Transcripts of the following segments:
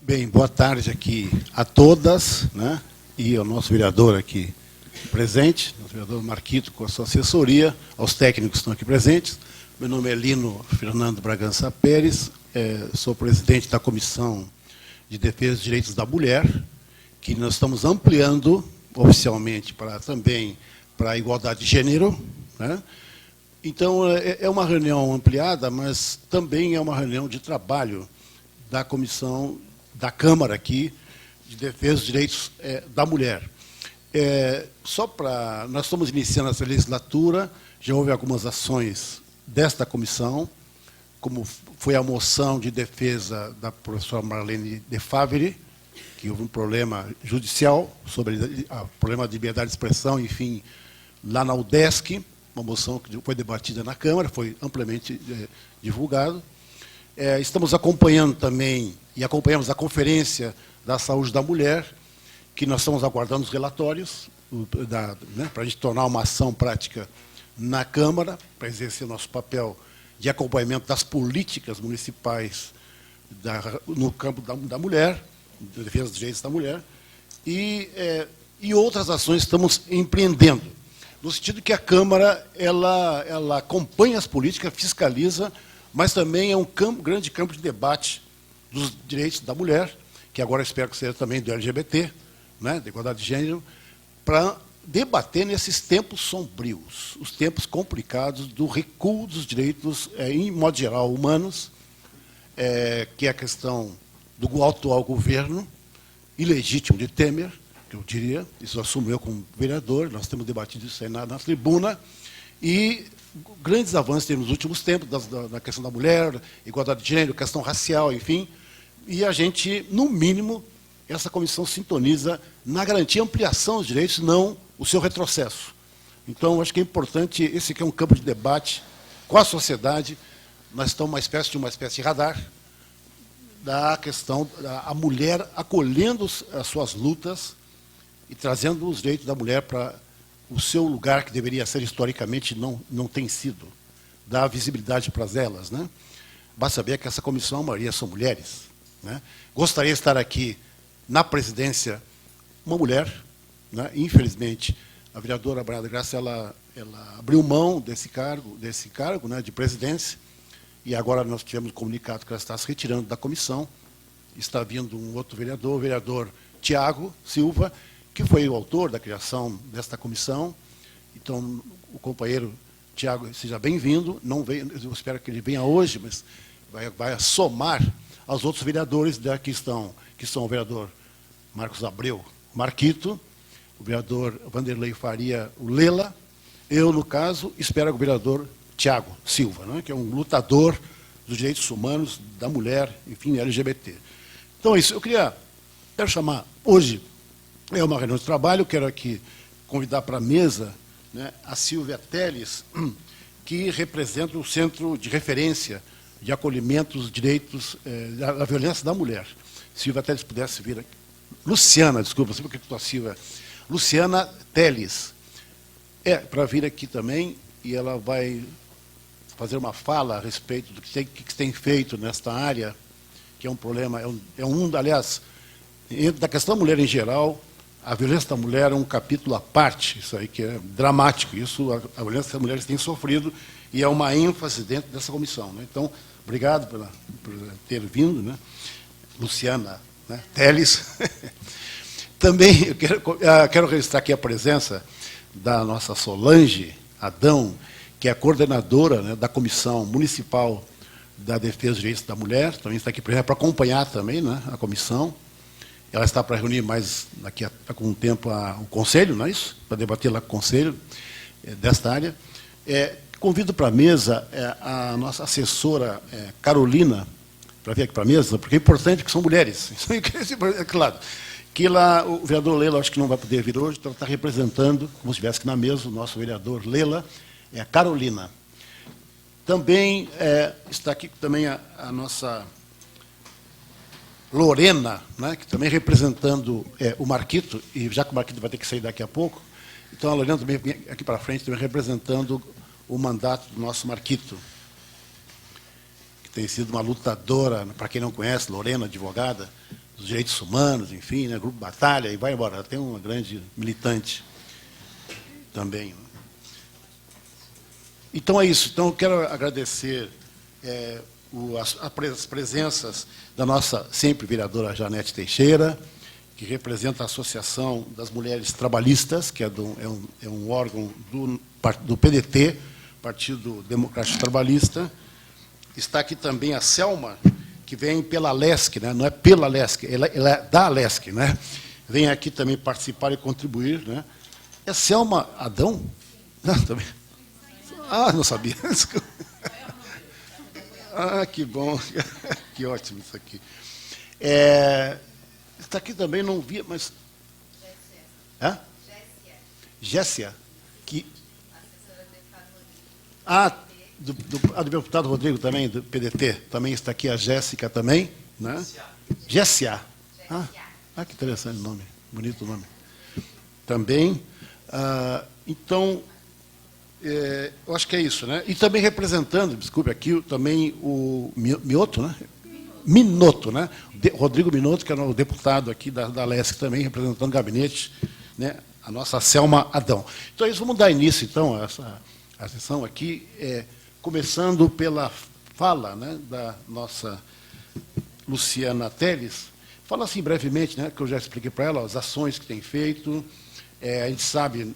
Bem, boa tarde aqui a todas, né? E ao nosso vereador aqui presente, nosso vereador Marquito com a sua assessoria, aos técnicos que estão aqui presentes. Meu nome é Lino Fernando Bragança Pérez, sou presidente da Comissão de Defesa dos Direitos da Mulher, que nós estamos ampliando oficialmente também para a igualdade de gênero, né? Então, é uma reunião ampliada, mas também é uma reunião de trabalho da Comissão da Câmara aqui, de Defesa dos Direitos da Mulher. Nós estamos iniciando essa legislatura, já houve algumas ações desta comissão, como foi a moção de defesa da professora Marlene de Favre, que houve um problema judicial sobre o problema de liberdade de expressão, enfim, lá na UDESC, uma moção que foi debatida na Câmara, foi amplamente divulgado. Estamos acompanhando também, e acompanhamos a Conferência da Saúde da Mulher, que nós estamos aguardando os relatórios, para a gente tornar uma ação prática na Câmara, para exercer nosso papel de acompanhamento das políticas municipais no campo da mulher, da defesa dos direitos da mulher, e outras ações que estamos empreendendo, no sentido que a Câmara ela acompanha as políticas, fiscaliza, mas também é um grande campo de debate dos direitos da mulher, que agora espero que seja também do LGBT, né, da igualdade de gênero, para debater nesses tempos sombrios, os tempos complicados do recuo dos direitos, em modo geral, humanos, que é a questão do atual governo ilegítimo de Temer, que eu diria, isso assumo eu como vereador, nós temos debatido isso aí na tribuna, e grandes avanços nos últimos tempos, da questão da mulher, igualdade de gênero, questão racial, enfim, e a gente, no mínimo, essa comissão sintoniza na garantia e ampliação dos direitos, não o seu retrocesso. Então, acho que é importante, esse aqui é um campo de debate com a sociedade, nós estamos uma espécie de radar da questão da mulher acolhendo as suas lutas e trazendo os direitos da mulher para o seu lugar, que deveria ser historicamente, não tem sido, dar visibilidade para elas, né? Basta saber que essa comissão, a maioria são mulheres, né? Gostaria de estar aqui na presidência uma mulher, né? Infelizmente, a vereadora Brada Graça, ela abriu mão desse cargo, né, de presidência, e agora nós tivemos comunicado que ela está se retirando da comissão, está vindo um outro vereador, o vereador Tiago Silva, que foi o autor da criação desta comissão. Então, o companheiro Tiago, seja bem-vindo. Não veio, eu espero que ele venha hoje, mas vai somar aos outros vereadores que são o vereador Marcos Abreu Marquito, o vereador Vanderlei Faria, o Lela, eu, no caso, espero o vereador Tiago Silva, né, que é um lutador dos direitos humanos, da mulher, enfim, LGBT. Então, é isso. Eu quero chamar hoje, é uma reunião de trabalho, quero aqui convidar para a mesa, né, a Silvia Teles, que representa o Centro de Referência de Acolhimento dos Direitos da Violência da Mulher. Silvia Teles pudesse vir aqui. Luciana, desculpa, não sei porque estou a Silvia. Luciana Teles, para vir aqui também, e ela vai fazer uma fala a respeito do que tem feito nesta área, que é um problema, aliás, da questão da mulher em geral. A violência da mulher é um capítulo à parte, isso aí que é dramático, a violência das mulheres tem sofrido, e é uma ênfase dentro dessa comissão, né? Então, obrigado por ter vindo, né? Luciana, né? Teles. Também eu quero registrar aqui a presença da nossa Solange Adão, que é a coordenadora, né, da Comissão Municipal da Defesa dos Direitos da Mulher, também está aqui para acompanhar também, né, a comissão. Ela está para reunir mais daqui a algum tempo o Conselho, não é isso? Para debater lá com o Conselho desta área. Convido para a mesa a nossa assessora Carolina, para vir aqui para a mesa, porque é importante que são mulheres. Isso é claro. Que lá, o vereador Lela, acho que não vai poder vir hoje, então ela está representando, como se estivesse aqui na mesa, o nosso vereador Lela, é a Carolina. Também está aqui também a nossa Lorena, né, que também representando o Marquito, e já que o Marquito vai ter que sair daqui a pouco, então a Lorena também vem aqui para frente, também representando o mandato do nosso Marquito, que tem sido uma lutadora, para quem não conhece, Lorena, advogada, dos direitos humanos, enfim, né, Grupo Batalha, e vai embora. Ela tem uma grande militante também. Então é isso. Então eu quero agradecer as presenças da nossa sempre vereadora Janete Teixeira, que representa a Associação das Mulheres Trabalhistas, que é um órgão do PDT, Partido Democrático Trabalhista. Está aqui também a Selma, que vem pela LESC, né? Não é pela LESC, ela é da LESC, né? Vem aqui também participar e contribuir, né? É Selma Adão? Não, também. Ah, não sabia. Ah, que bom. Que ótimo isso aqui. Está aqui também, não via, mas... Gessia. Que... do deputado Rodrigo também, do PDT. Também está aqui a Jéssica também, né? Gessia. Que interessante o nome. Bonito o nome. Também. Então, eu acho que é isso, né? E também representando, desculpe, aqui também o Mioto, né? Minotto, né? Rodrigo Minotto, que é o deputado aqui da LESC também, representando o gabinete, né? A nossa Selma Adão. Então, é isso, vamos dar início, então, a sessão aqui, começando pela fala, né, da nossa Luciana Teles. Fala assim brevemente, né, que eu já expliquei para ela, as ações que tem feito. A gente sabe,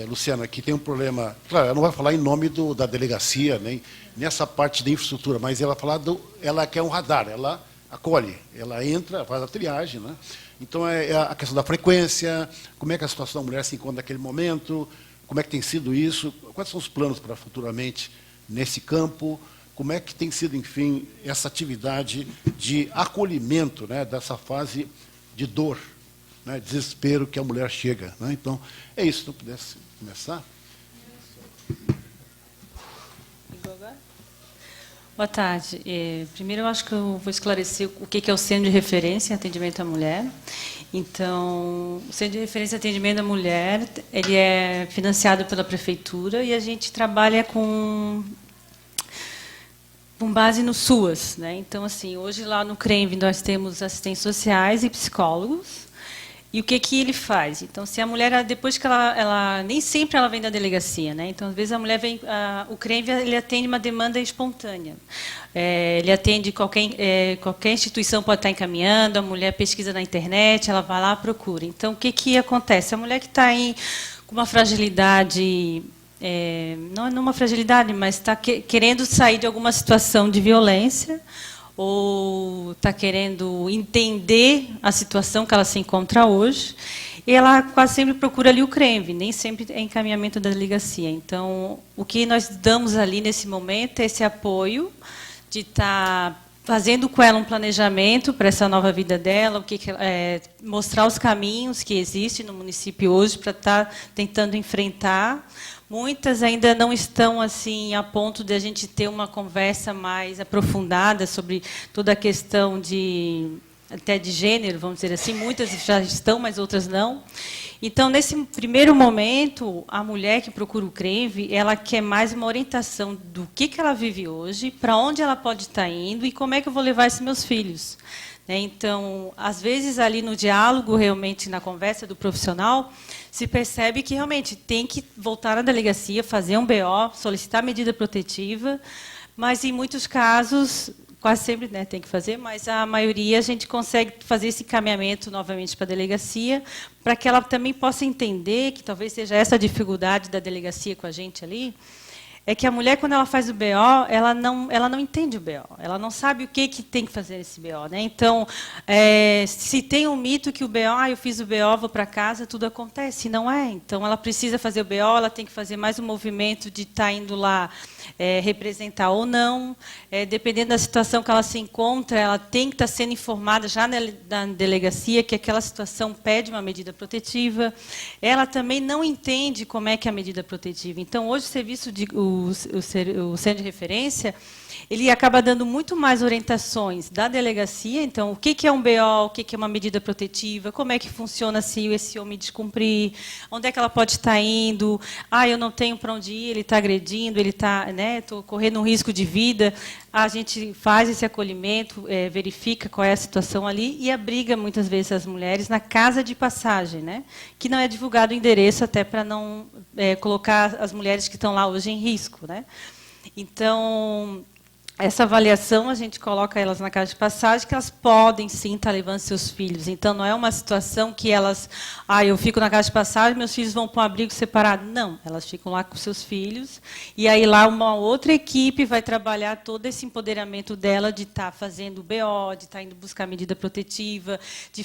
Luciana, que tem um problema... Claro, ela não vai falar em nome da delegacia, nem nessa parte de infraestrutura, mas ela quer um radar, ela acolhe, ela entra, faz a triagem, né? Então, é a questão da frequência, como é que a situação da mulher se encontra naquele momento, como é que tem sido isso, quais são os planos para futuramente nesse campo, como é que tem sido, enfim, essa atividade de acolhimento, né, dessa fase de dor, né, desespero que a mulher chega, né? Então, é isso, se eu pudesse começar. Boa tarde. Primeiro, eu acho que eu vou esclarecer o que é o Centro de Referência em Atendimento à Mulher. Então, o Centro de Referência em Atendimento à Mulher, ele é financiado pela Prefeitura e a gente trabalha com base no SUAS, né? Então, assim, hoje lá no CRENV nós temos assistentes sociais e psicólogos. E o que ele faz? Então, se a mulher, depois que ela nem sempre ela vem da delegacia, né? Então, às vezes a mulher vem, o CRENV ele atende uma demanda espontânea. Ele atende qualquer instituição pode estar encaminhando, a mulher pesquisa na internet, ela vai lá, procura. Então, o que acontece? A mulher que está com uma fragilidade, não uma fragilidade, mas está querendo sair de alguma situação de violência, ou está querendo entender a situação que ela se encontra hoje, e ela quase sempre procura ali o CRENV, nem sempre é encaminhamento da delegacia. Então, o que nós damos ali nesse momento é esse apoio de estar fazendo com ela um planejamento para essa nova vida dela, mostrar os caminhos que existem no município hoje para estar tentando enfrentar. Muitas ainda não estão assim a ponto de a gente ter uma conversa mais aprofundada sobre toda a questão até de gênero, vamos dizer assim. Muitas já estão, mas outras não. Então, nesse primeiro momento, a mulher que procura o CRENV, ela quer mais uma orientação do que ela vive hoje, para onde ela pode estar indo e como é que eu vou levar esses meus filhos. Então, às vezes, ali no diálogo, realmente, na conversa do profissional, se percebe que realmente tem que voltar à delegacia, fazer um BO, solicitar medida protetiva, mas, em muitos casos, quase sempre, né, tem que fazer, mas a maioria a gente consegue fazer esse encaminhamento novamente para a delegacia, para que ela também possa entender que talvez seja essa a dificuldade da delegacia com a gente ali, é que a mulher, quando ela faz o BO, ela não entende o BO, ela não sabe o que tem que fazer nesse BO. Né? Então, se tem um mito que o BO, eu fiz o BO, vou para casa, tudo acontece, não é. Então, ela precisa fazer o BO, ela tem que fazer mais um movimento de estar indo lá representar ou não. Dependendo da situação que ela se encontra, ela tem que estar sendo informada já na delegacia que aquela situação pede uma medida protetiva. Ela também não entende como é que é a medida protetiva. Então, hoje, o centro de referência, ele acaba dando muito mais orientações da delegacia. Então, o que é um BO, o que é uma medida protetiva, como é que funciona se esse homem descumprir, onde é que ela pode estar indo, eu não tenho para onde ir, ele está agredindo, ele está, né, estou correndo um risco de vida. a gente faz esse acolhimento, verifica qual é a situação ali e abriga, muitas vezes, as mulheres na casa de passagem, né? Que não é divulgado o endereço, até para não colocar as mulheres que estão lá hoje em risco, né? Então, essa avaliação, a gente coloca elas na casa de passagem, que elas podem, sim, estar levando seus filhos. Então, não é uma situação que elas... eu fico na casa de passagem, meus filhos vão para um abrigo separado. Não, elas ficam lá com seus filhos. E aí, lá, uma outra equipe vai trabalhar todo esse empoderamento dela de estar fazendo o BO, de estar indo buscar medida protetiva, de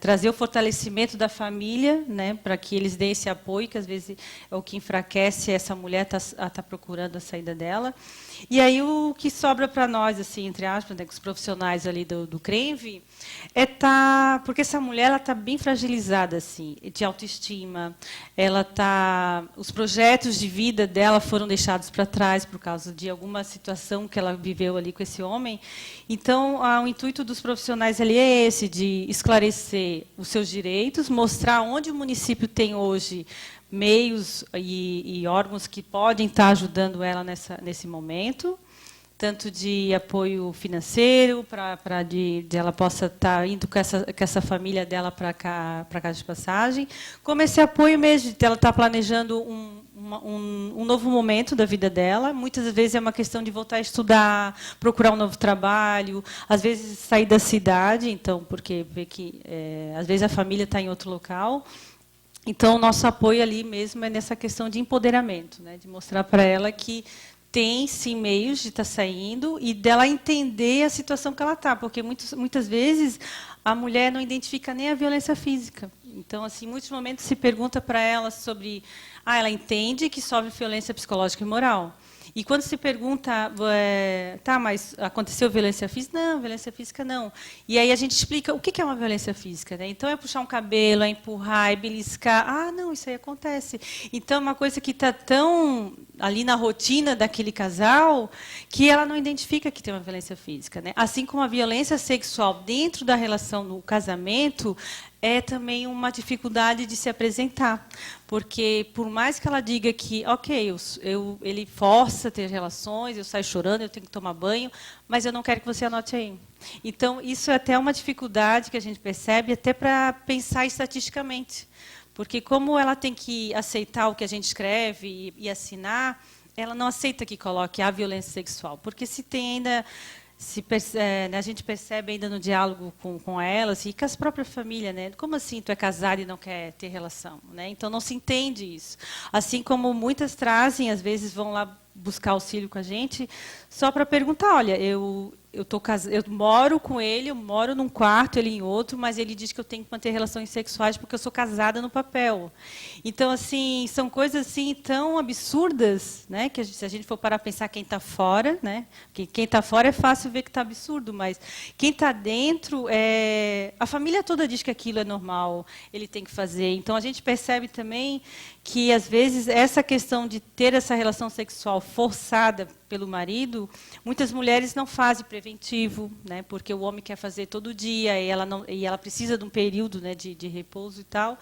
trazer o fortalecimento da família, né, para que eles deem esse apoio, que, às vezes, é o que enfraquece essa mulher tá procurando a saída dela. E aí o que sobra para nós, assim, entre aspas, né, com os profissionais ali do CRENV, porque essa mulher ela está bem fragilizada, assim, de autoestima. Os projetos de vida dela foram deixados para trás por causa de alguma situação que ela viveu ali com esse homem. Então, o intuito dos profissionais ali é esse, de esclarecer os seus direitos, mostrar onde o município tem hoje meios e órgãos que podem estar ajudando ela nesse momento, tanto de apoio financeiro, para de ela possa estar indo com essa família dela para casa de passagem, como esse apoio mesmo, de ela estar planejando um novo momento da vida dela. Muitas vezes é uma questão de voltar a estudar, procurar um novo trabalho, às vezes sair da cidade, então, porque vê que às vezes a família está em outro local. Então, o nosso apoio ali mesmo é nessa questão de empoderamento, né, de mostrar para ela que tem, sim, meios de estar saindo e dela entender a situação que ela está, porque muitas vezes a mulher não identifica nem a violência física. Então, assim, em muitos momentos se pergunta para ela sobre... ela entende que sofre violência psicológica e moral. E quando se pergunta, mas aconteceu violência física? Não, violência física não. E aí a gente explica o que é uma violência física, né? Então, é puxar um cabelo, é empurrar, é beliscar. Não, isso aí acontece. Então, é uma coisa que está tão ali na rotina daquele casal que ela não identifica que tem uma violência física, né? Assim como a violência sexual dentro da relação no casamento é também uma dificuldade de se apresentar. Porque, por mais que ela diga que, ok, ele força a ter relações, eu saio chorando, eu tenho que tomar banho, mas eu não quero que você anote aí. Então, isso é até uma dificuldade que a gente percebe, até para pensar estatisticamente. Porque, como ela tem que aceitar o que a gente escreve e assinar, ela não aceita que coloque a violência sexual. Porque se tem ainda... a gente percebe ainda no diálogo com elas e com as próprias famílias, né? Como assim tu é casada e não quer ter relação, né? Então não se entende isso. Assim como muitas trazem, às vezes vão lá buscar auxílio com a gente, só para perguntar, olha, eu moro com ele, eu moro num quarto, ele em outro, mas ele diz que eu tenho que manter relações sexuais porque eu sou casada no papel. Então, assim, são coisas assim tão absurdas, né, que se a gente for parar a pensar quem está fora, né, quem está fora é fácil ver que está absurdo, mas quem está dentro, a família toda diz que aquilo é normal, ele tem que fazer. Então, a gente percebe também que, às vezes, essa questão de ter essa relação sexual forçada pelo marido, muitas mulheres não fazem preventivo, né, porque o homem quer fazer todo dia e ela precisa de um período, né, de repouso e tal.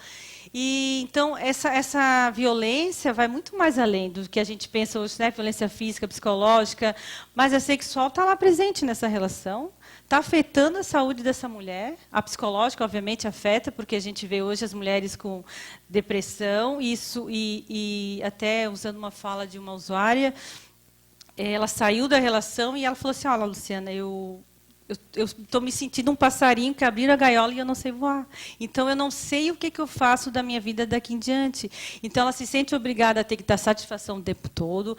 E, então, essa violência vai muito mais além do que a gente pensa hoje, né, violência física, psicológica, mas a sexual está lá presente nessa relação, está afetando a saúde dessa mulher. A psicológica, obviamente, afeta, porque a gente vê hoje as mulheres com depressão, e até usando uma fala de uma usuária, ela saiu da relação e ela falou assim, olha, Luciana, eu estou me sentindo um passarinho que abriram a gaiola e eu não sei voar. Então, eu não sei o que eu faço da minha vida daqui em diante. Então, ela se sente obrigada a ter que dar satisfação o tempo todo,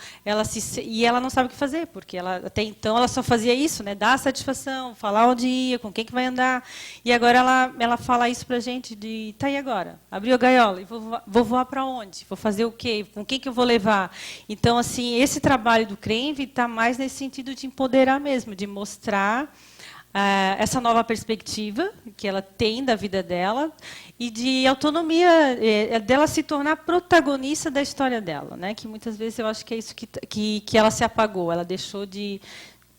e ela não sabe o que fazer, porque até então ela só fazia isso, né? Dar satisfação, falar onde ia, com quem que vai andar. E agora ela fala isso para a gente, tá, e agora? Abriu a gaiola, e vou voar para onde? Vou fazer o quê? Com quem que eu vou levar? Então, assim, esse trabalho do CRENV está mais nesse sentido de empoderar mesmo, de mostrar essa nova perspectiva que ela tem da vida dela e de autonomia, dela se tornar protagonista da história dela, né? Que muitas vezes eu acho que é isso que ela se apagou, ela deixou de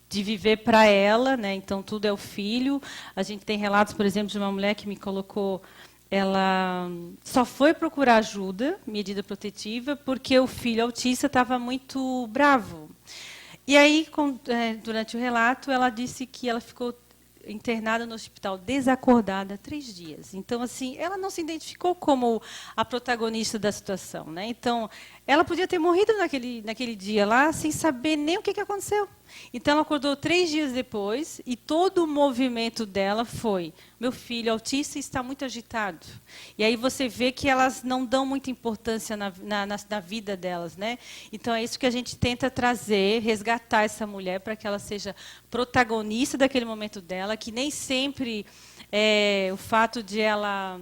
viver para ela, né? Então tudo é o filho. A gente tem relatos, por exemplo, de uma mulher que me colocou, ela só foi procurar ajuda, medida protetiva, porque o filho autista estava muito bravo. E aí, durante o relato, ela disse que ela ficou internada no hospital desacordada 3 dias. Então, assim, ela não se identificou como a protagonista da situação, né? Então, ela podia ter morrido naquele dia lá sem saber nem o que aconteceu. Então, ela acordou 3 dias depois e todo o movimento dela foi: meu filho autista está muito agitado. E aí você vê que elas não dão muita importância na vida delas, né? Então, é isso que a gente tenta trazer, resgatar essa mulher para que ela seja protagonista daquele momento dela, que nem sempre o fato de ela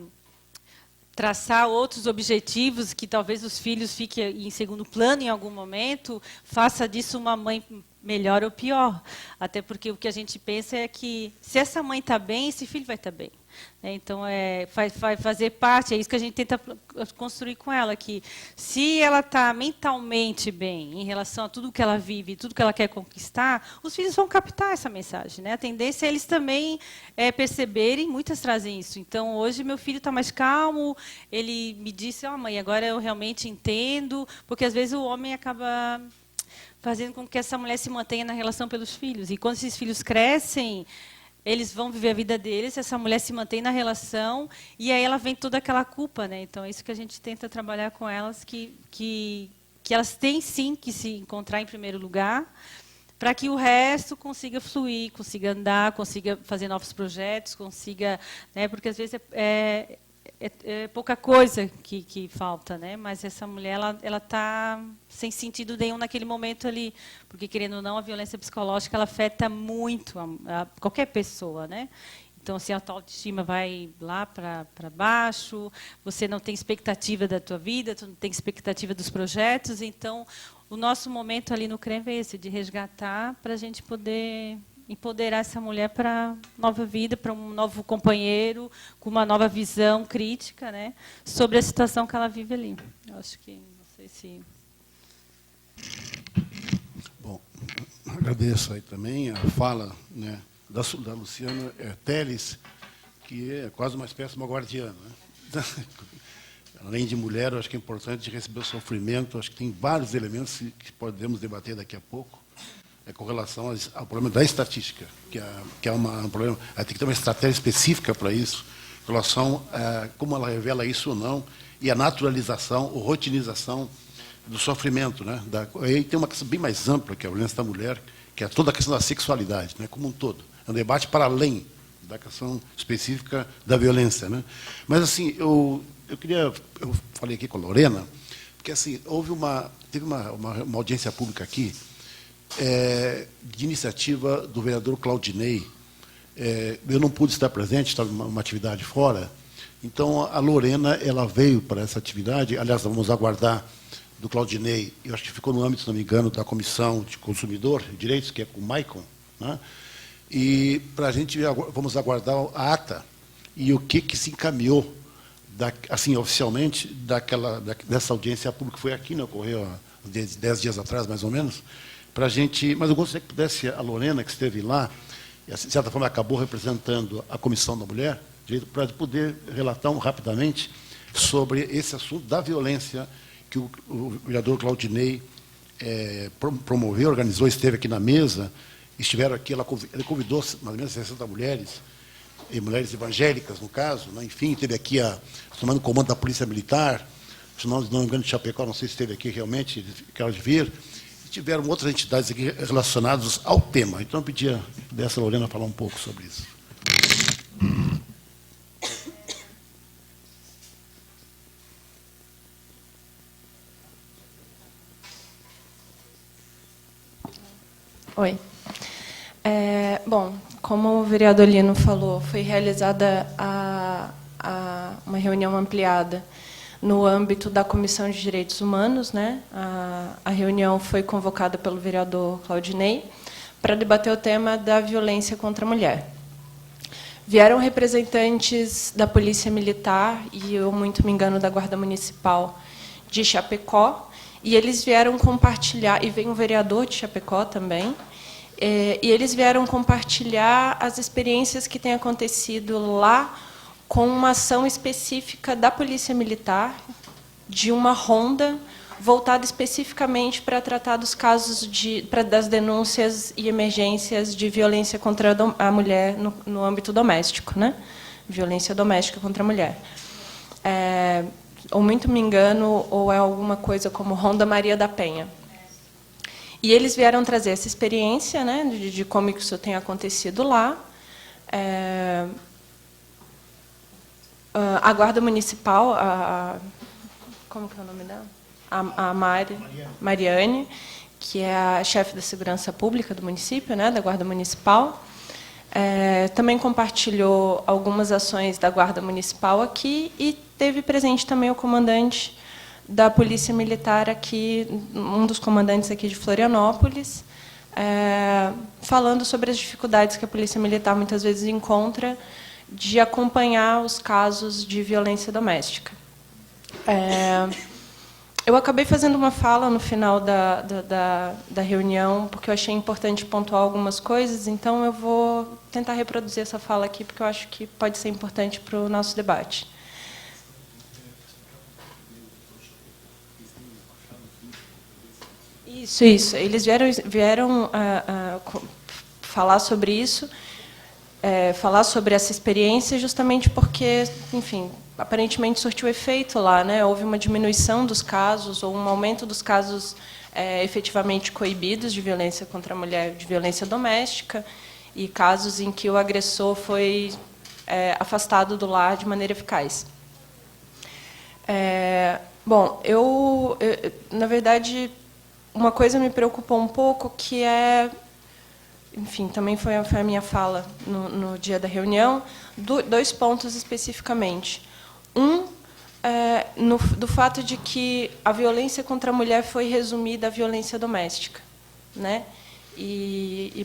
traçar outros objetivos, que talvez os filhos fiquem em segundo plano em algum momento, faça disso uma mãe melhor ou pior. Até porque o que a gente pensa é que, se essa mãe está bem, esse filho vai estar bem. Então, vai fazer parte, é isso que a gente tenta construir com ela, que se ela está mentalmente bem em relação a tudo que ela vive, tudo que ela quer conquistar, os filhos vão captar essa mensagem, né? A tendência é eles também perceberem, muitas trazem isso. Então, hoje, meu filho está mais calmo, ele me disse: mãe, agora eu realmente entendo, porque, às vezes, o homem acaba fazendo com que essa mulher se mantenha na relação pelos filhos. E, quando esses filhos crescem, eles vão viver a vida deles, essa mulher se mantém na relação, e aí ela vem toda aquela culpa, né? Então, é isso que a gente tenta trabalhar com elas, que elas têm, sim, que se encontrar em primeiro lugar, para que o resto consiga fluir, consiga andar, consiga fazer novos projetos, consiga... né? Porque, às vezes, é pouca coisa que falta, né? Mas essa mulher ela está sem sentido nenhum naquele momento ali, porque, querendo ou não, a violência psicológica ela afeta muito a qualquer pessoa, né? Então, se a tua autoestima vai lá para baixo, você não tem expectativa da tua vida, tu não tem expectativa dos projetos, então o nosso momento ali no CREM é esse, de resgatar para a gente poder empoderar essa mulher para nova vida, para um novo companheiro, com uma nova visão crítica, né, sobre a situação que ela vive ali. Eu acho que, não sei se... Bom, agradeço aí também a fala, né, da Luciana Teles, que é quase uma espécie de uma guardiana, né? Além de mulher, eu acho que é importante receber o sofrimento, acho que tem vários elementos que podemos debater daqui a pouco, com relação ao problema da estatística, que é um problema, tem que ter uma estratégia específica para isso, em relação a como ela revela isso ou não, e a naturalização ou rotinização do sofrimento, né? Aí tem uma questão bem mais ampla, que é a violência da mulher, que é toda a questão da sexualidade, né? Como um todo. É um debate para além da questão específica da violência, né? Mas, assim, eu falei aqui com a Lorena, porque, assim, teve uma audiência pública aqui, de iniciativa do vereador Claudinei. Eu não pude estar presente, estava em uma atividade fora, então a Lorena ela veio para essa atividade, aliás, vamos aguardar do Claudinei, eu acho que ficou no âmbito, se não me engano, da Comissão de Consumidor e Direitos, que é com o Maicon, né? E para a gente, vamos aguardar a ata e o que se encaminhou, assim, oficialmente, dessa audiência pública, que foi aqui, né, ocorreu há 10 dias atrás, mais ou menos, para a gente... Mas eu gostaria que pudesse, a Lorena, que esteve lá, e, de certa forma, acabou representando a Comissão da Mulher, para poder relatar rapidamente sobre esse assunto da violência que o vereador Claudinei promoveu, organizou, esteve aqui na mesa, estiveram aqui, ele convidou mais ou menos 60 mulheres, e mulheres evangélicas, no caso, né? Enfim, esteve aqui tomando comando da Polícia Militar, se não me engano, de Chapecó, não sei se esteve aqui realmente, quero vir, e tiveram outras entidades aqui relacionadas ao tema. Então, eu pedia dessa Lorena falar um pouco sobre isso. Oi. Bom, como o vereador Lino falou, foi realizada uma reunião ampliada no âmbito da Comissão de Direitos Humanos, né? A reunião foi convocada pelo vereador Claudinei para debater o tema da violência contra a mulher. Vieram representantes da Polícia Militar e, eu muito me engano, da Guarda Municipal de Chapecó, e eles vieram compartilhar, e veio um vereador de Chapecó também, e eles vieram compartilhar as experiências que têm acontecido lá com uma ação específica da Polícia Militar, de uma ronda voltada especificamente para tratar dos casos das denúncias e emergências de violência contra a mulher no âmbito doméstico, né? Violência doméstica contra a mulher. Ou muito me engano, ou é alguma coisa como Ronda Maria da Penha. E eles vieram trazer essa experiência, né, de como isso tem acontecido lá. A Guarda Municipal, como que é o nome dela? A Mariane, que é a chefe da Segurança Pública do município, né, da Guarda Municipal, também compartilhou algumas ações da Guarda Municipal aqui e teve presente também o comandante da Polícia Militar aqui, um dos comandantes aqui de Florianópolis, falando sobre as dificuldades que a Polícia Militar muitas vezes encontra de acompanhar os casos de violência doméstica. Eu acabei fazendo uma fala no final da reunião, porque eu achei importante pontuar algumas coisas, então eu vou tentar reproduzir essa fala aqui, porque eu acho que pode ser importante para o nosso debate. Isso. Eles vieram falar sobre isso, falar sobre essa experiência, justamente porque, enfim, aparentemente surtiu efeito lá, né? Houve uma diminuição dos casos, ou um aumento dos casos efetivamente coibidos de violência contra a mulher, de violência doméstica, e casos em que o agressor foi afastado do lar de maneira eficaz. Bom, eu, na verdade, uma coisa me preocupou um pouco, que enfim, também foi a minha fala no dia da reunião, dois pontos especificamente. Do fato de que a violência contra a mulher foi resumida à violência doméstica, né?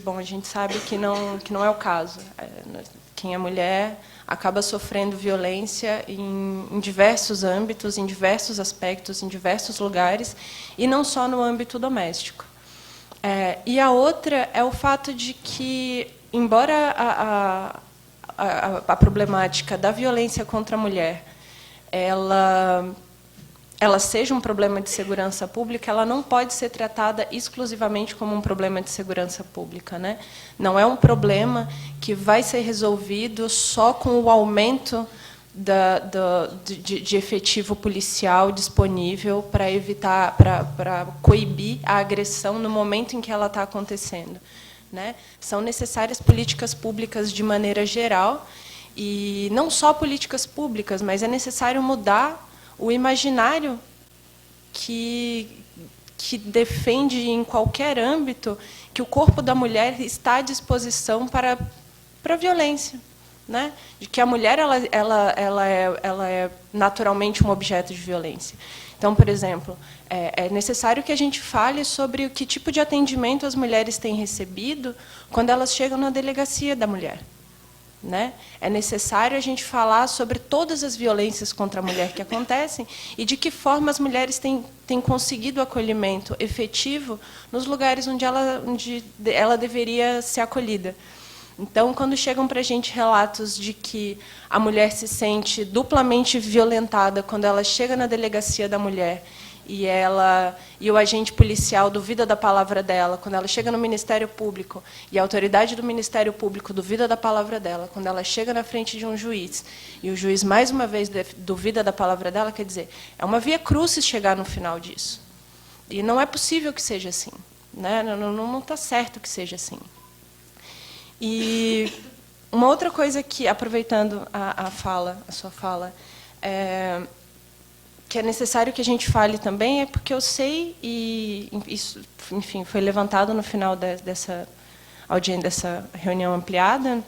Bom, a gente sabe que não é o caso. Quem é mulher acaba sofrendo violência em diversos âmbitos, em diversos aspectos, em diversos lugares, e não só no âmbito doméstico. E a outra é o fato de que, embora a problemática da violência contra a mulher ela seja um problema de segurança pública, ela não pode ser tratada exclusivamente como um problema de segurança pública, né? Não é um problema que vai ser resolvido só com o aumento de efetivo policial disponível para evitar, para coibir a agressão no momento em que ela está acontecendo, né? São necessárias políticas públicas de maneira geral, e não só políticas públicas, mas é necessário mudar o imaginário que defende, em qualquer âmbito, que o corpo da mulher está à disposição para a violência, né? De que a mulher ela é naturalmente um objeto de violência. Então, por exemplo, é necessário que a gente fale sobre o que tipo de atendimento as mulheres têm recebido quando elas chegam na delegacia da mulher, né? É necessário a gente falar sobre todas as violências contra a mulher que acontecem e de que forma as mulheres têm conseguido acolhimento efetivo nos lugares onde ela deveria ser acolhida. Então, quando chegam para a gente relatos de que a mulher se sente duplamente violentada quando ela chega na delegacia da mulher e o agente policial duvida da palavra dela, quando ela chega no Ministério Público e a autoridade do Ministério Público duvida da palavra dela, quando ela chega na frente de um juiz e o juiz mais uma vez duvida da palavra dela, quer dizer, é uma via crucis chegar no final disso. E não é possível que seja assim, né? Não está certo que seja assim. E uma outra coisa que, aproveitando a sua fala, que é necessário que a gente fale também, é porque eu sei, e isso, enfim, foi levantado no final dessa reunião ampliada,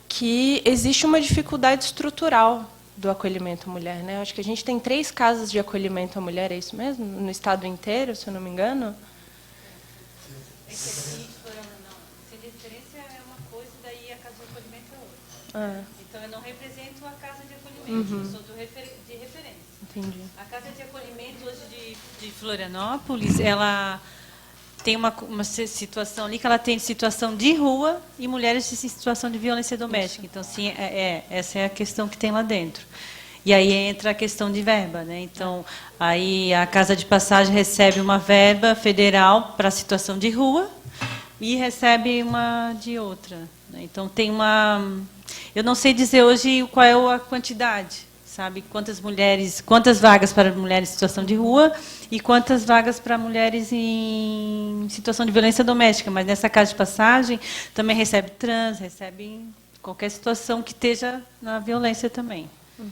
que existe uma dificuldade estrutural do acolhimento à mulher, né? Eu acho que a gente tem 3 casas de acolhimento à mulher, é isso mesmo? No estado inteiro, se eu não me engano? Então, eu não represento a casa de acolhimento, eu sou de referência. Entendi. A casa de acolhimento hoje de Florianópolis, ela tem uma situação ali que ela tem situação de rua e mulheres em situação de violência doméstica. Então, sim, essa é a questão que tem lá dentro. E aí entra a questão de verba, né? Então, aí a Casa de Passagem recebe uma verba federal para a situação de rua e recebe uma de outra, né? Então, tem uma... Eu não sei dizer hoje qual é a quantidade, sabe? Quantas vagas para mulheres em situação de rua e quantas vagas para mulheres em situação de violência doméstica. Mas nessa Casa de Passagem também recebe trans, recebe qualquer situação que esteja na violência também. Uhum.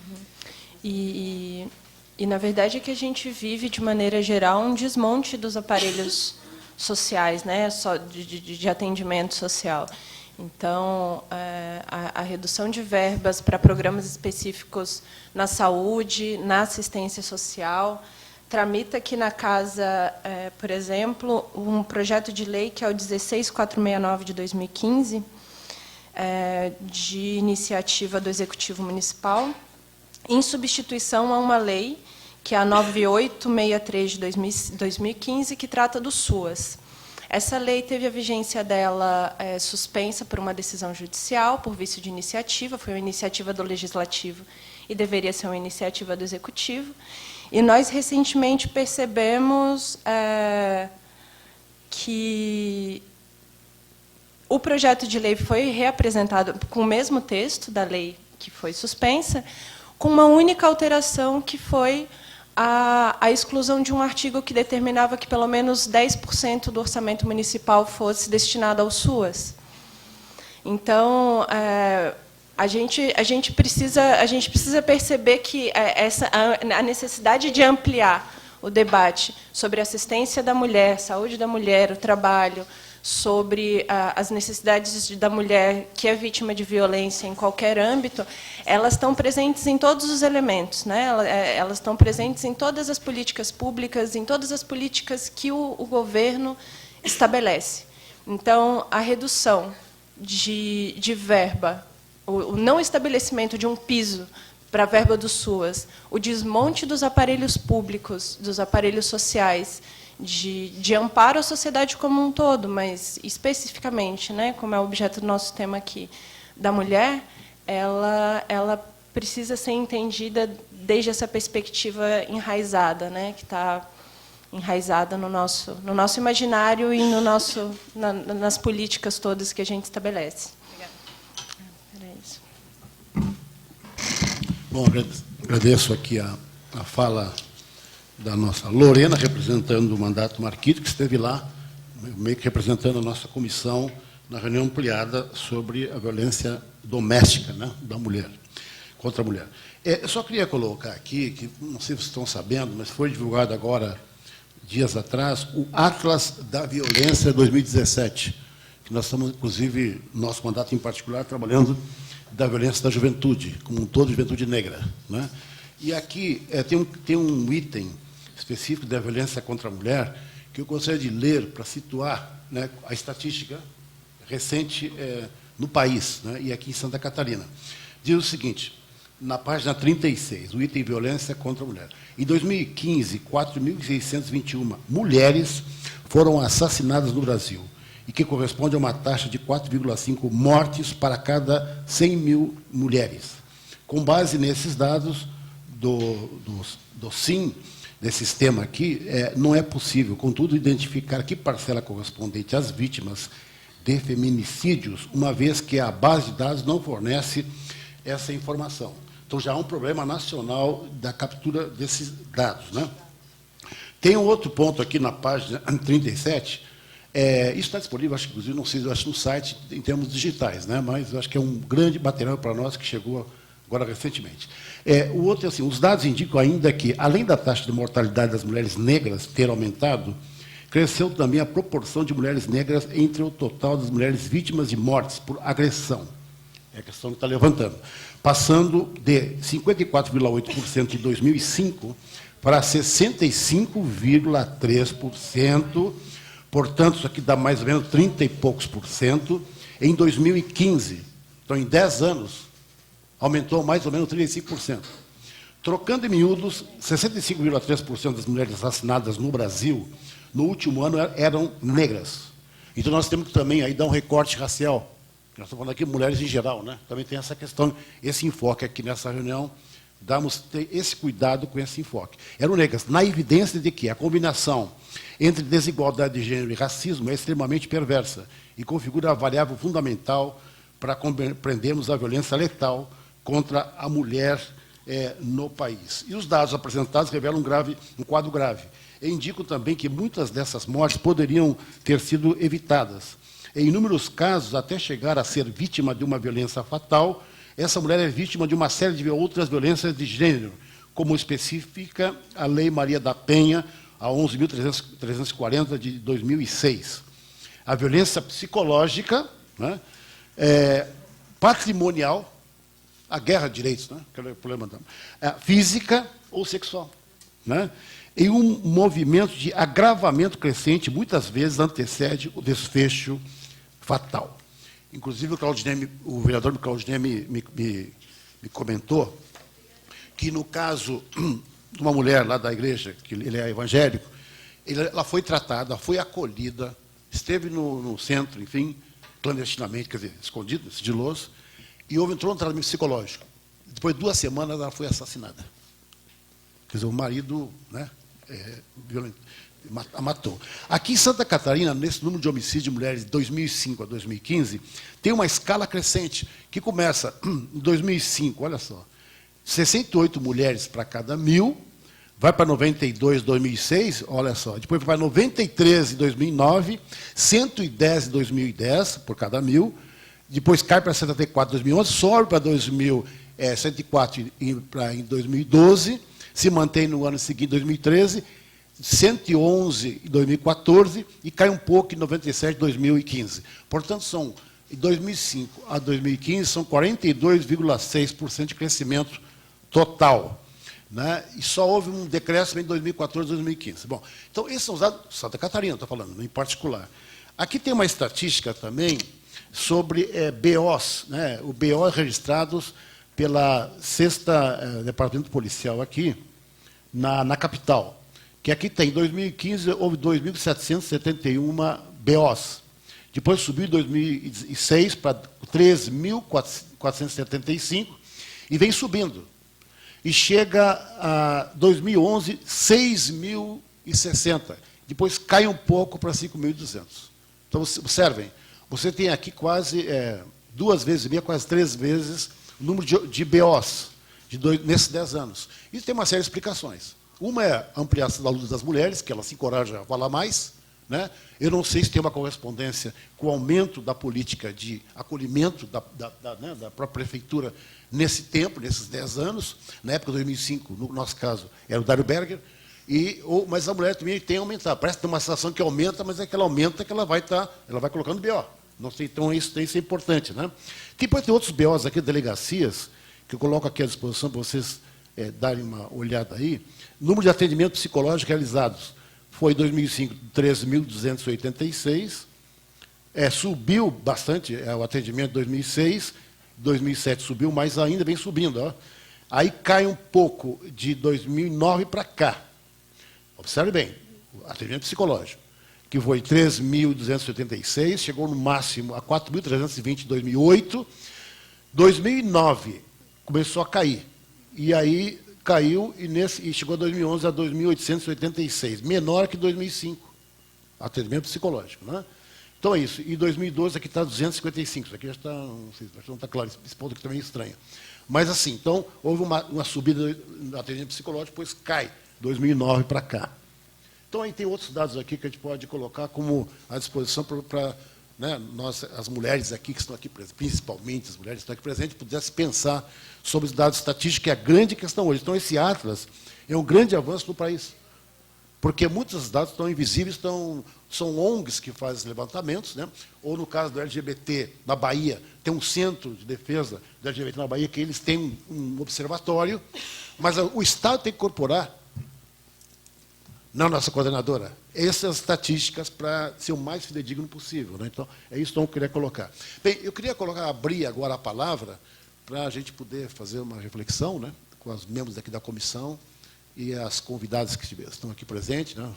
E, na verdade, é que a gente vive, de maneira geral, um desmonte dos aparelhos sociais, né, de atendimento social. Então, a redução de verbas para programas específicos na saúde, na assistência social, tramita aqui na Casa, por exemplo, um projeto de lei que é o 16469 de 2015, de iniciativa do Executivo Municipal, em substituição a uma lei, que é a 9863 de 2015, que trata do SUAS. Essa lei teve a vigência dela suspensa por uma decisão judicial, por vício de iniciativa, foi uma iniciativa do Legislativo e deveria ser uma iniciativa do Executivo. E nós, recentemente, percebemos que o projeto de lei foi reapresentado com o mesmo texto da lei que foi suspensa, com uma única alteração, que foi a exclusão de um artigo que determinava que pelo menos 10% do orçamento municipal fosse destinado ao SUAS. Então, a gente precisa perceber que a necessidade de ampliar o debate sobre assistência da mulher, saúde da mulher, o trabalho, sobre as necessidades da mulher que é vítima de violência em qualquer âmbito, elas estão presentes em todos os elementos, né? Elas estão presentes em todas as políticas públicas, em todas as políticas que o governo estabelece. Então, a redução de verba, o não estabelecimento de um piso para a verba do SUAS, o desmonte dos aparelhos públicos, dos aparelhos sociais, de amparo à sociedade como um todo, mas especificamente, né, como é o objeto do nosso tema aqui, da mulher, ela precisa ser entendida desde essa perspectiva enraizada, né, que está enraizada no nosso imaginário e nas políticas todas que a gente estabelece. Era isso. Bom, agradeço aqui a fala da nossa Lorena, representando o mandato Marquito, que esteve lá, meio que representando a nossa comissão na reunião ampliada sobre a violência doméstica, né, da mulher, contra a mulher. Eu só queria colocar aqui, que não sei se vocês estão sabendo, mas foi divulgado agora, dias atrás, o Atlas da Violência 2017, que nós estamos, inclusive, nosso mandato em particular, trabalhando da violência da juventude, como um todo, juventude negra, né? E aqui tem um item específico da violência contra a mulher que eu gostaria de ler para situar, né, a estatística recente no país, né, e aqui em Santa Catarina. Diz o seguinte, na página 36, o item violência contra a mulher. Em 2015, 4.621 mulheres foram assassinadas no Brasil, e que corresponde a uma taxa de 4,5 mortes para cada 100 mil mulheres. Com base nesses dados do SIM, desse sistema aqui, não é possível, contudo, identificar que parcela correspondente às vítimas de feminicídios, uma vez que a base de dados não fornece essa informação. Então, já há um problema nacional da captura desses dados, né? Tem um outro ponto aqui na página 37, isso está disponível, acho que, inclusive, não sei, acho no site, em termos digitais, né? Mas eu acho que é um grande material para nós que chegou agora recentemente. O outro é assim, os dados indicam ainda que, além da taxa de mortalidade das mulheres negras ter aumentado, cresceu também a proporção de mulheres negras entre o total das mulheres vítimas de mortes por agressão. É a questão que está levantando. Passando de 54,8% em 2005 para 65,3%, portanto, isso aqui dá mais ou menos 30 e poucos por cento, em 2015. Então, em 10 anos, aumentou mais ou menos 35%. Trocando em miúdos, 65,3% das mulheres assassinadas no Brasil, no último ano, eram negras. Então, nós temos que também aí dar um recorte racial. Nós estamos falando aqui de mulheres em geral, né? Também tem essa questão, esse enfoque aqui nessa reunião darmos esse cuidado com esse enfoque. Eram negras, na evidência de que a combinação entre desigualdade de gênero e racismo é extremamente perversa e configura a variável fundamental para compreendermos a violência letal contra a mulher no país. E os dados apresentados revelam um quadro grave. E indicam também que muitas dessas mortes poderiam ter sido evitadas. Em inúmeros casos, até chegar a ser vítima de uma violência fatal, essa mulher é vítima de uma série de outras violências de gênero, como especifica a Lei Maria da Penha, a 11.340 de 2006. A violência psicológica, né, patrimonial, a guerra de direitos, né, que é o problema física ou sexual, né, e um movimento de agravamento crescente, muitas vezes antecede o desfecho fatal. Inclusive, o vereador Claudinei me comentou que, no caso de uma mulher lá da igreja, que ele é evangélico, ela foi tratada, foi acolhida, esteve no centro, enfim, clandestinamente, quer dizer, escondido, sigiloso, e entrou no tratamento psicológico. Depois de 2 semanas, ela foi assassinada. Quer dizer, o marido, né, a matou. Aqui em Santa Catarina, nesse número de homicídios de mulheres de 2005 a 2015, tem uma escala crescente, que começa em 2005, olha só, 68 mulheres para cada 1.000, vai para 92 em 2006, olha só, depois vai para 93 em 2009, 110 em 2010, por cada 1.000, depois cai para 74 em 2011, sobe para 104 em 2012, se mantém no ano seguinte, 2013, 111 em 2014 e cai um pouco em 97 em 2015. Portanto, em 2005 a 2015, são 42,6% de crescimento total. Né? E só houve um decréscimo em 2014 e 2015. Bom, então, esses são os dados Santa Catarina, estou falando, em particular. Aqui tem uma estatística também sobre BOs, né? O BO registrados pela 6ª Departamento Policial aqui, na capital, que aqui tem, em 2015, houve 2.771 BOs. Depois subiu em 2006 para 3.475 e vem subindo. E chega a 2011, 6.060. Depois cai um pouco para 5.200. Então, observem, você tem aqui quase 2 vezes e meia, quase 3 vezes o número de BOs nesses 10 anos. Isso tem uma série de explicações. Uma é a ampliação da luta das mulheres, que elas se encorajam a falar mais. Né? Eu não sei se tem uma correspondência com o aumento da política de acolhimento da própria prefeitura nesse tempo, nesses 10 anos. Na época de 2005, no nosso caso, era o Dário Berger. Mas a mulher também tem aumentado. Parece que tem uma sensação que aumenta, mas é que ela aumenta que ela vai colocando BO. Não sei, então isso é importante. Né? Depois tem outros BOs aqui, delegacias, que eu coloco aqui à disposição para vocês darem uma olhada aí. Número de atendimentos psicológicos realizados foi, em 2005, 13.286. Subiu bastante o atendimento em 2006. 2007 subiu, mas ainda vem subindo. Ó. Aí cai um pouco de 2009 para cá. Observe bem, o atendimento psicológico, que foi 3.286, chegou no máximo a 4.320 em 2008. 2009 começou a cair. E aí caiu e chegou a 2011 a 2.886, menor que 2005, atendimento psicológico. Né? Então é isso. E 2012 aqui está 255, isso aqui já está, não está claro, esse ponto aqui também é estranho. Mas assim, então houve uma subida no atendimento psicológico, depois cai, 2009 para cá. Então aí tem outros dados aqui que a gente pode colocar como à disposição para nós, as mulheres aqui que estão aqui presentes, principalmente as mulheres que estão aqui presentes, pudessem pensar sobre os dados estatísticos, que é a grande questão hoje. Então, esse Atlas é um grande avanço no país, porque muitos dos dados estão invisíveis, são ONGs que fazem levantamentos, né? Ou, no caso do LGBT, na Bahia, tem um centro de defesa do LGBT na Bahia, que eles têm um observatório, mas o Estado tem que incorporar, não nossa coordenadora, essas estatísticas para ser o mais fidedigno possível. Né? Então, é isso que eu queria colocar. Bem, eu queria abrir agora a palavra para a gente poder fazer uma reflexão, né, com os membros aqui da comissão e as convidadas que estão aqui presentes, né,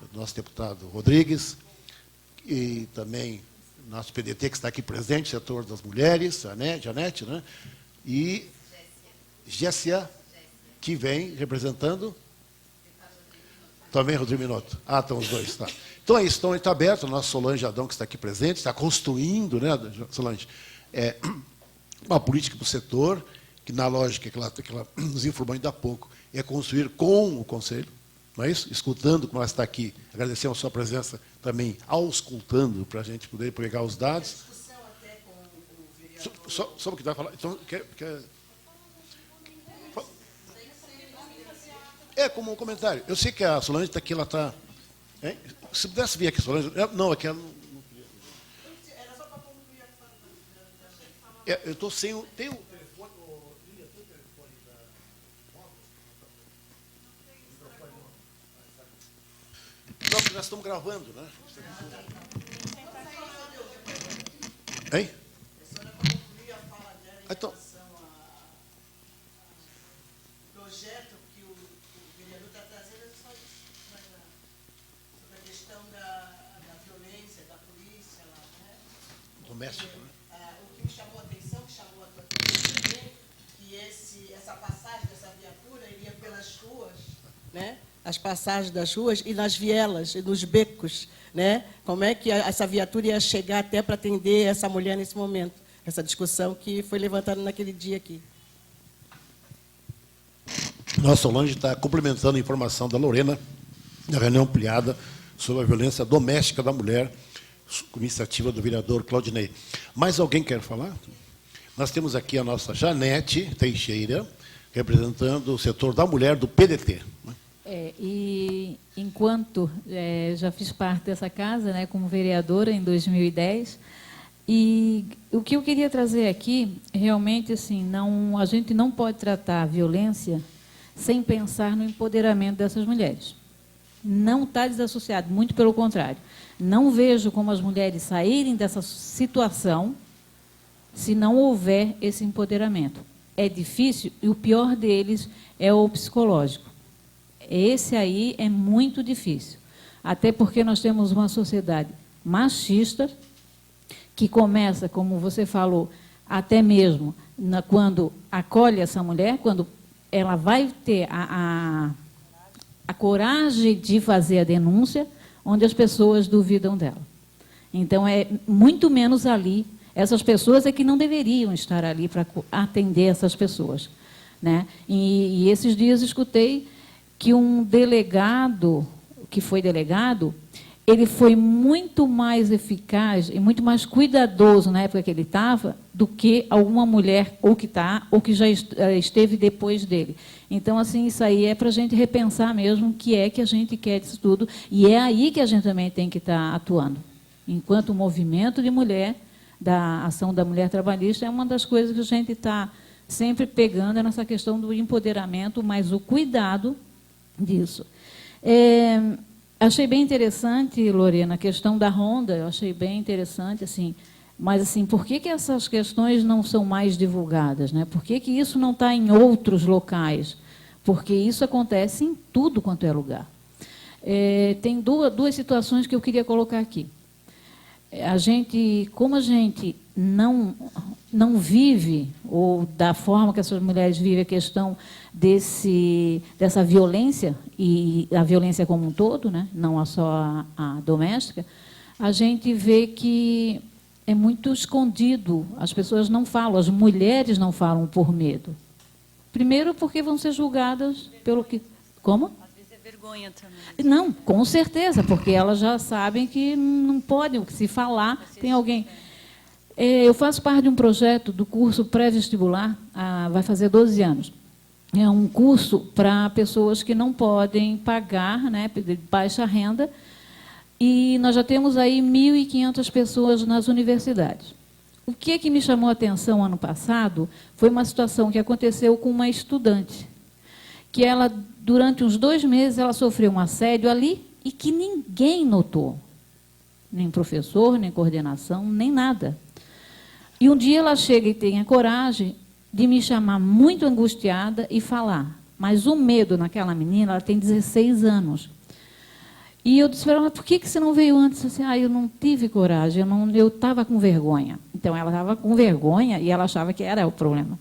o nosso deputado Rodrigues, e também o nosso PDT que está aqui presente, setor das mulheres, a Janete, né, e Gessia que vem representando... Também, Rodrigo Minotto. Ah, estão os dois, tá. Então é isso, então está aberto, a nossa Solange Adão, que está aqui presente, está construindo, né, Solange, uma política para o setor, que na lógica que ela nos informou ainda há pouco, é construir com o Conselho, não é isso? Escutando, como ela está aqui, agradecemos a sua presença também, auscultando, para a gente poder pegar os dados. Só o que vai falar. Então, como um comentário. Eu sei que a Solange está aqui, ela está... Se pudesse vir aqui, Solange... Não, aqui ela não queria. Era só para concluir a fala. Eu estou sem o... Tem o telefone... Tem o telefone da... Não, porque nós estamos gravando, né? Hein? Então... Doméstico, né? O que me chamou a atenção, que chamou a tua atenção também, que essa passagem dessa viatura iria pelas ruas, né? As passagens das ruas e nas vielas, e nos becos, né? Como é que essa viatura ia chegar até para atender essa mulher nesse momento? Essa discussão que foi levantada naquele dia aqui. Nossa Solange está complementando a informação da Lorena, da reunião ampliada sobre a violência doméstica da mulher, com iniciativa do vereador Claudinei. Mais alguém quer falar? Nós temos aqui a nossa Janete Teixeira, representando o setor da mulher do PDT. E enquanto já fiz parte dessa casa, né, como vereadora em 2010, e o que eu queria trazer aqui, realmente, assim, a gente não pode tratar a violência sem pensar no empoderamento dessas mulheres. Não está desassociado, muito pelo contrário. Não vejo como as mulheres saírem dessa situação se não houver esse empoderamento. É difícil e o pior deles é o psicológico. Esse aí é muito difícil. Até porque nós temos uma sociedade machista que começa, como você falou, até mesmo quando acolhe essa mulher, quando ela vai ter a coragem de fazer a denúncia, onde as pessoas duvidam dela. Então, é muito menos ali. Essas pessoas é que não deveriam estar ali para atender essas pessoas, né? E esses dias escutei que um delegado, que foi delegado, ele foi muito mais eficaz e muito mais cuidadoso na época que ele estava do que alguma mulher ou que está ou que já esteve depois dele. Então, assim, isso aí é para a gente repensar mesmo o que é que a gente quer disso tudo, e é aí que a gente também tem que estar atuando. Enquanto movimento de mulher, da ação da mulher trabalhista, é uma das coisas que a gente está sempre pegando nessa questão do empoderamento, mas o cuidado disso. Achei bem interessante, Lorena, a questão da ronda, eu achei bem interessante, assim, mas, assim, por que essas questões não são mais divulgadas, né? Por que isso não está em outros locais? Porque isso acontece em tudo quanto é lugar. Tem duas situações que eu queria colocar aqui. Como a gente não vive, ou da forma que essas mulheres vivem, a questão dessa violência, e a violência como um todo, né? Não só a doméstica, a gente vê que é muito escondido, as pessoas não falam, as mulheres não falam por medo. Primeiro porque vão ser julgadas pelo que... Como? Às vezes é vergonha também. Não, com certeza, porque elas já sabem que não podem, se falar, tem alguém... Eu faço parte de um projeto do curso pré-vestibular, vai fazer 12 anos. É um curso para pessoas que não podem pagar, né, de baixa renda, e nós já temos aí 1.500 pessoas nas universidades. O que me chamou a atenção ano passado foi uma situação que aconteceu com uma estudante, que ela, durante uns 2 meses, ela sofreu um assédio ali e que ninguém notou, nem professor, nem coordenação, nem nada. E um dia ela chega e tem a coragem de me chamar muito angustiada e falar, mas o medo naquela menina, ela tem 16 anos. E eu disse para ela, mas por que você não veio antes? Assim, eu não tive coragem, eu estava com vergonha. Então, ela estava com vergonha e ela achava que era o problema.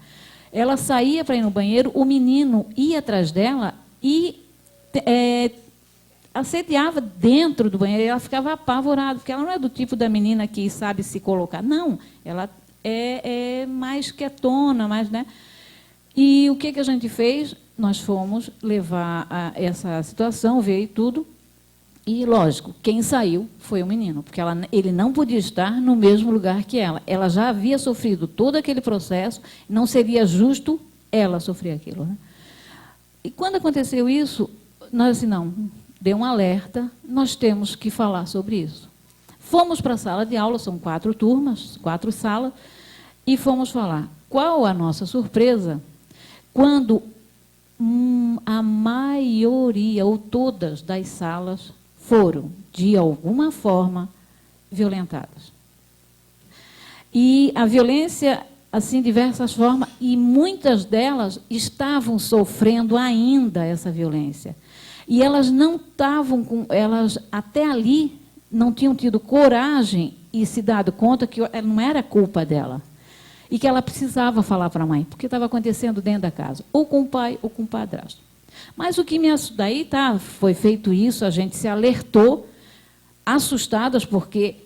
Ela saía para ir no banheiro, o menino ia atrás dela e assediava dentro do banheiro. Ela ficava apavorada, porque ela não é do tipo da menina que sabe se colocar. Não, ela é mais quietona, mais, né? E o que a gente fez? Nós fomos levar essa situação, veio tudo. E, lógico, quem saiu foi o menino, porque ele não podia estar no mesmo lugar que ela. Ela já havia sofrido todo aquele processo, não seria justo ela sofrer aquilo, né? E quando aconteceu isso, nós assim, não, deu um alerta, nós temos que falar sobre isso. Fomos para a sala de aula, são 4 turmas, 4 salas, e fomos falar. Qual a nossa surpresa quando a maioria, ou todas das salas, foram, de alguma forma, violentadas. E a violência, assim, de diversas formas, e muitas delas estavam sofrendo ainda essa violência. E elas não estavam elas até ali não tinham tido coragem e se dado conta que não era culpa dela. E que ela precisava falar para a mãe, porque estava acontecendo dentro da casa, ou com o pai ou com o padrasto. Mas o que me assustou, daí foi feito isso, a gente se alertou, assustadas, porque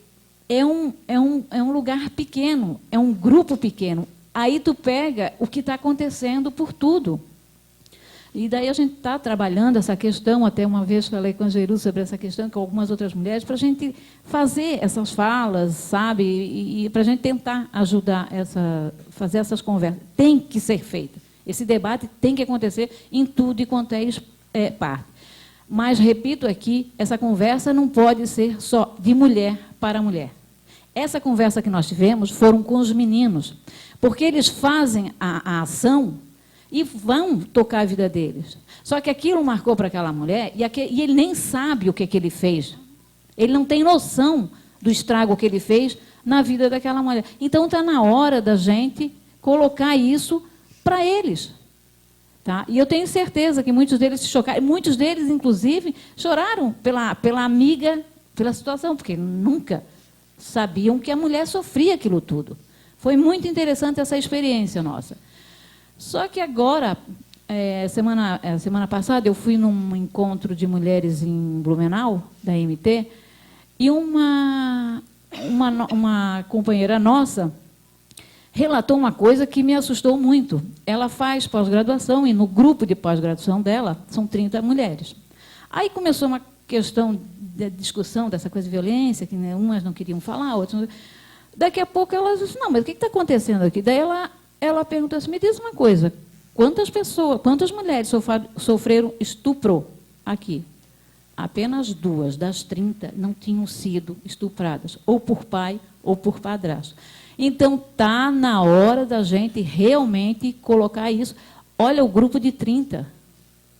é um lugar pequeno, é um grupo pequeno. Aí tu pega o que está acontecendo por tudo. E daí a gente está trabalhando essa questão, até uma vez falei com a Geru sobre essa questão, com algumas outras mulheres, para a gente fazer essas falas, sabe, e para a gente tentar ajudar, fazer essas conversas. Tem que ser feito. Esse debate tem que acontecer em tudo e quanto é parte. Mas, repito aqui, essa conversa não pode ser só de mulher para mulher. Essa conversa que nós tivemos foram com os meninos, porque eles fazem a ação e vão tocar a vida deles. Só que aquilo marcou para aquela mulher e ele nem sabe o que ele fez. Ele não tem noção do estrago que ele fez na vida daquela mulher. Então, está na hora da gente colocar isso para eles. Tá? E eu tenho certeza que muitos deles se chocaram. Muitos deles, inclusive, choraram pela amiga, pela situação, porque nunca sabiam que a mulher sofria aquilo tudo. Foi muito interessante essa experiência nossa. Só que agora, semana passada, eu fui num encontro de mulheres em Blumenau, da MT, e uma companheira nossa relatou uma coisa que me assustou muito. Ela faz pós-graduação, e no grupo de pós-graduação dela são 30 mulheres. Aí começou uma questão de discussão dessa coisa de violência, que umas não queriam falar, outras não. Daqui a pouco elas disseram, não, mas o que está acontecendo aqui? Daí ela perguntou assim, me diz uma coisa, quantas mulheres sofreram estupro aqui? Apenas 2 das 30 não tinham sido estupradas, ou por pai ou por padrasto. Então, está na hora da gente realmente colocar isso. Olha, o grupo de 30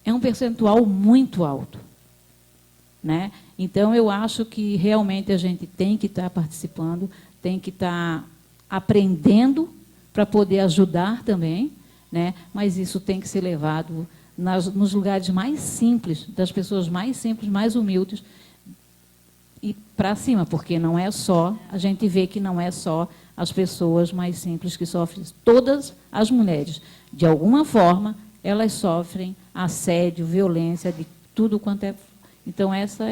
é um percentual muito alto, né? Então, eu acho que realmente a gente tem que estar participando, tem que estar aprendendo para poder ajudar também, né? Mas isso tem que ser levado nos lugares mais simples, das pessoas mais simples, mais humildes, e para cima, porque não é só, a gente vê que não é só as pessoas mais simples que sofrem. Todas as mulheres, de alguma forma, elas sofrem assédio, violência, de tudo quanto é. Então, essa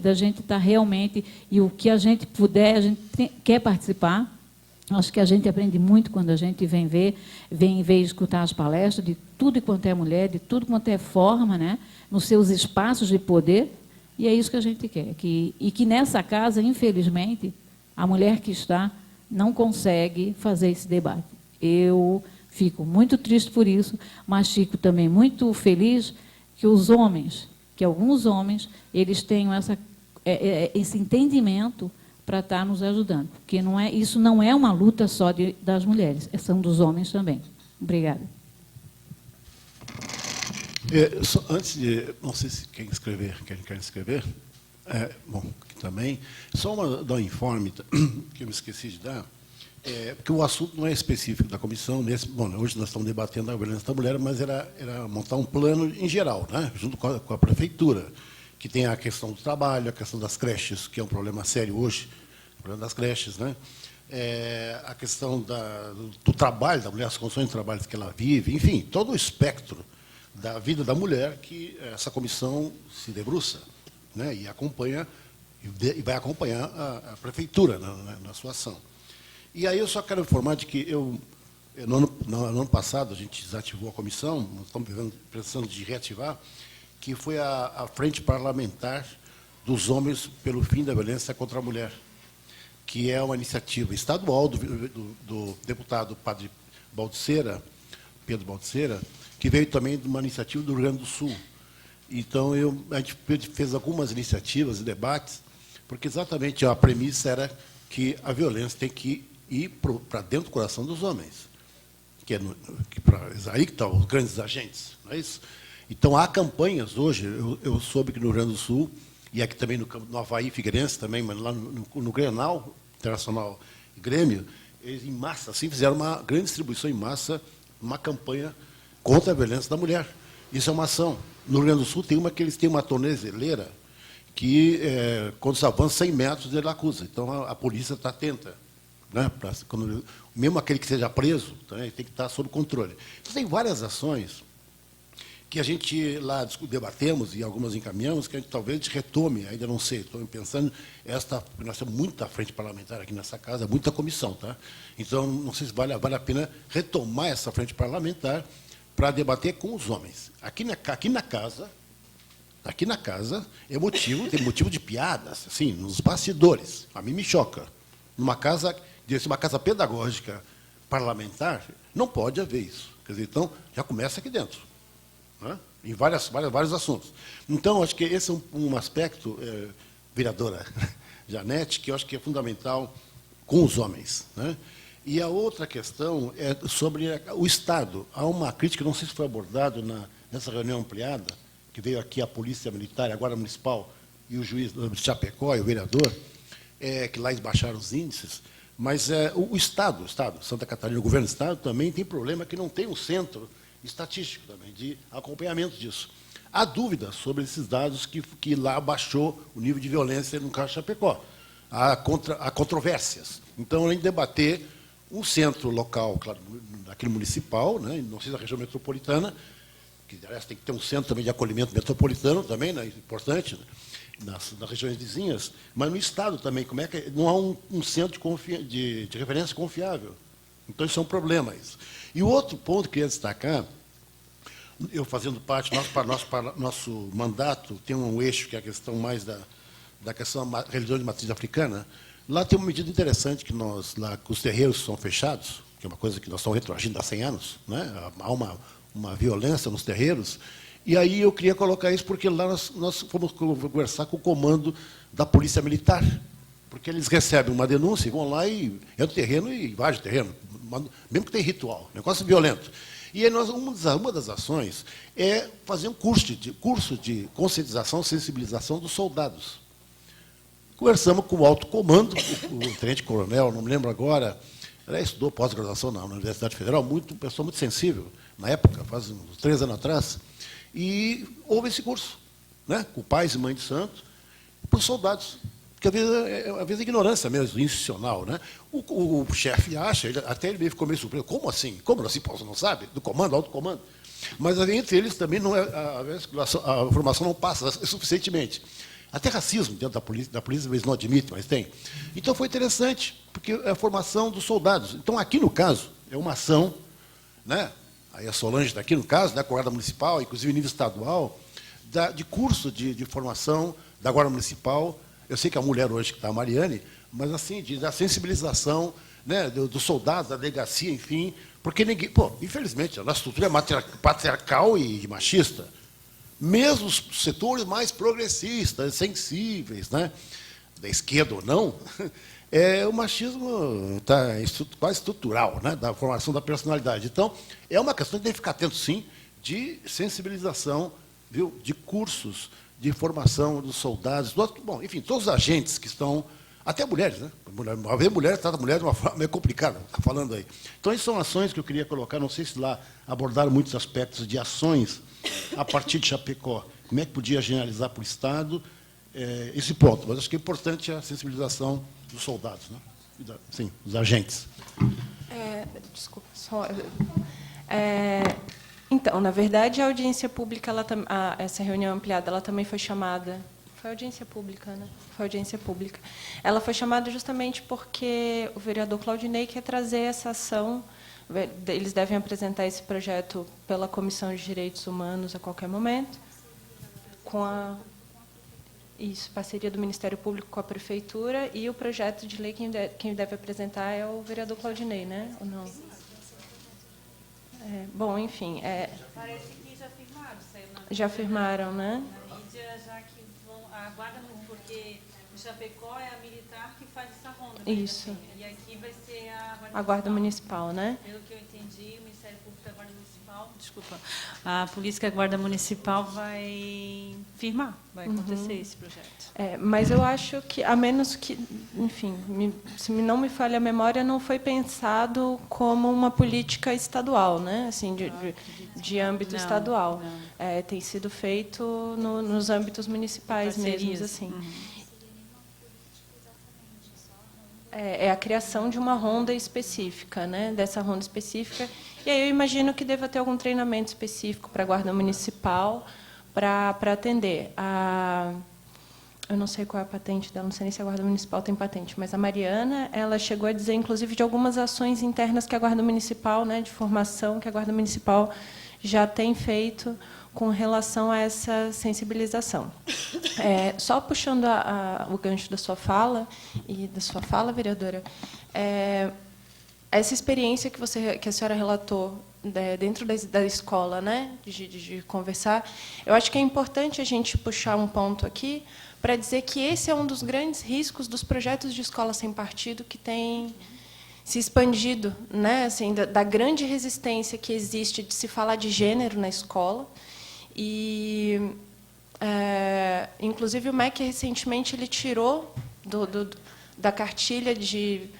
da gente estar realmente, e o que a gente puder, a gente quer participar. Acho que a gente aprende muito quando a gente vem ver escutar as palestras de tudo quanto é mulher, de tudo quanto é forma, né, nos seus espaços de poder, e é isso que a gente quer. E que nessa casa, infelizmente, a mulher que está não consegue fazer esse debate. Eu fico muito triste por isso, mas fico também muito feliz que alguns homens, eles tenham esse entendimento para estar nos ajudando, porque isso não é uma luta só das mulheres, são dos homens também. Obrigada. Antes de, não sei se quem quer escrever, bom, também, só dar um informe que eu me esqueci de dar, porque o assunto não é específico da comissão, hoje nós estamos debatendo a violência da mulher, mas era montar um plano em geral, né, junto com a prefeitura, que tem a questão do trabalho, a questão das creches, que é um problema sério hoje, o problema das creches, né? a questão do trabalho da mulher, as condições de trabalho que ela vive, enfim, todo o espectro da vida da mulher que essa comissão se debruça, né, e acompanha, e vai acompanhar a prefeitura na sua ação. E aí eu só quero informar de que no ano passado a gente desativou a comissão, nós estamos pensando de reativar, que foi a Frente Parlamentar dos Homens pelo Fim da Violência contra a Mulher, que é uma iniciativa estadual do deputado Padre Baldiceira, Pedro Baldiceira, que veio também de uma iniciativa do Rio Grande do Sul. Então, a gente fez algumas iniciativas e debates, porque exatamente a premissa era que a violência tem que ir para dentro do coração dos homens, aí que estão os grandes agentes, não é isso? Então, há campanhas hoje, eu soube que no Rio Grande do Sul, e aqui também no Havaí Figueirense, também, mas lá no Grenal Internacional Grêmio, eles, em massa, assim, fizeram uma grande distribuição em massa, uma campanha contra a violência da mulher. Isso é uma ação. No Rio Grande do Sul, tem uma que eles têm uma tornezeleira que, quando se avança 100 metros, ele acusa. Então, a polícia está atenta. Né, mesmo aquele que seja preso, também tem que estar sob controle. Então, tem várias ações que a gente lá debatemos e algumas encaminhamos, que a gente talvez retome, ainda não sei, estou pensando, nós temos muita frente parlamentar aqui nessa casa, muita comissão, tá? Então, não sei se vale a pena retomar essa frente parlamentar para debater com os homens. Aqui na casa tem motivo de piadas, assim, nos bastidores. A mim me choca. Numa casa pedagógica parlamentar, não pode haver isso. Quer dizer, então, já começa aqui dentro, né? Em vários assuntos. Então, acho que esse é um aspecto, vereadora Janete, que eu acho que é fundamental com os homens, né? E a outra questão é sobre o Estado. Há uma crítica, não sei se foi abordado nessa reunião ampliada, que veio aqui a Polícia Militar, a Guarda Municipal, e o juiz de Chapecó, e o vereador, que lá eles baixaram os índices, mas o Estado, Santa Catarina, o governo do Estado, também tem problema que não tem um centro estatístico também, de acompanhamento disso. Há dúvidas sobre esses dados que lá baixou o nível de violência no caso de Chapecó. Há controvérsias. Então, além de debater um centro local, claro, aquele municipal, né, não sei da região metropolitana, que, aliás, tem que ter um centro também de acolhimento metropolitano, também, né, importante, né, nas regiões vizinhas, mas no Estado também, como é que não há um centro de referência confiável. Então, isso é um problema. Isso. E o outro ponto que eu queria destacar, eu fazendo parte, nosso mandato tem um eixo que é a questão mais da questão da religião de matriz africana. Lá tem uma medida interessante que os terreiros são fechados, que é uma coisa que nós estamos retroagindo há 100 anos, né? Há uma violência nos terreiros. E aí eu queria colocar isso porque lá nós fomos conversar com o comando da Polícia Militar, porque eles recebem uma denúncia e vão lá e entram no terreno e invadem o terreno, mesmo que tem ritual, negócio violento. E aí uma das ações é fazer um curso de conscientização, sensibilização dos soldados. Conversamos com o alto comando, o tenente-coronel, não me lembro agora, ele estudou pós-graduação na Universidade Federal, pessoa muito sensível, na época, faz uns 3 anos atrás, e houve esse curso, né, com pais e mães de santo, para os soldados. Porque, às vezes, é ignorância mesmo, institucional. Né? O chefe acha, até ele ficou meio surpreso, como assim? Como assim? Você não sabe? Do comando, alto comando. Mas, entre eles, também não a informação não passa suficientemente. Até racismo dentro da polícia às vezes não admite, mas tem. Então, foi interessante, porque é a formação dos soldados. Então, aqui, no caso, é uma ação, né? Aí a Solange está aqui, no caso, da Guarda Municipal, inclusive nível estadual, de curso de formação da Guarda Municipal. Eu sei que a mulher hoje que está a Mariane, mas assim, da sensibilização, né, dos soldados, da delegacia, enfim, porque ninguém. Pô, infelizmente, a nossa estrutura é patriarcal e machista. Mesmo os setores mais progressistas, sensíveis, né, da esquerda ou não, o machismo está quase estrutural, né, da formação da personalidade. Então, é uma questão que tem que ficar atento, sim, de sensibilização, viu, de cursos de formação dos soldados, bom, enfim, todos os agentes que estão, até mulheres, né? Uma vez mulher trata a mulher de uma forma meio complicada, está falando aí. Então, essas são ações que eu queria colocar, não sei se lá abordaram muitos aspectos de ações a partir de Chapecó. Como é que podia generalizar para o Estado esse ponto? Mas acho que é importante a sensibilização dos soldados. Né? sim, os agentes. Desculpa, então, na verdade, a audiência pública, essa reunião ampliada, ela também foi chamada... Foi audiência pública, né? Foi audiência pública. Ela foi chamada justamente porque o vereador Claudinei quer trazer essa ação. Eles devem apresentar esse projeto pela Comissão de Direitos Humanos a qualquer momento, com parceria do Ministério Público com a Prefeitura, e o projeto de lei quem deve apresentar é o vereador Claudinei, né? Ou não? Bom, enfim... Parece que já firmaram. Já firmaram, né? Na mídia, já que aguardam, porque o Chapecó é a militar que faz essa ronda. Isso. E aqui vai ser a Guarda Municipal, né? Pelo que eu entendi, o Ministério Público da Guarda Municipal, a Polícia da Guarda Municipal vai firmar, vai acontecer esse projeto. Mas eu acho que, a menos que, enfim, se não me falha a memória, não foi pensado como uma política estadual, né? Assim, de âmbito estadual. Não. Tem sido feito nos âmbitos municipais mesmo, assim. É a criação de uma ronda específica, né? Dessa ronda específica. E aí eu imagino que deva ter algum treinamento específico para a Guarda Municipal para atender. Eu não sei qual é a patente dela, não sei nem se a Guarda Municipal tem patente, mas a Mariana, ela chegou a dizer, inclusive, de algumas ações internas que a Guarda Municipal, né, de formação, que a Guarda Municipal já tem feito com relação a essa sensibilização. Só puxando o gancho da sua fala, vereadora, essa experiência que a senhora relatou dentro da escola, né, de conversar, eu acho que é importante a gente puxar um ponto aqui para dizer que esse é um dos grandes riscos dos projetos de escola sem partido que tem se expandido, né, assim, da grande resistência que existe de se falar de gênero na escola. E, inclusive, o MEC, recentemente, ele tirou da cartilha de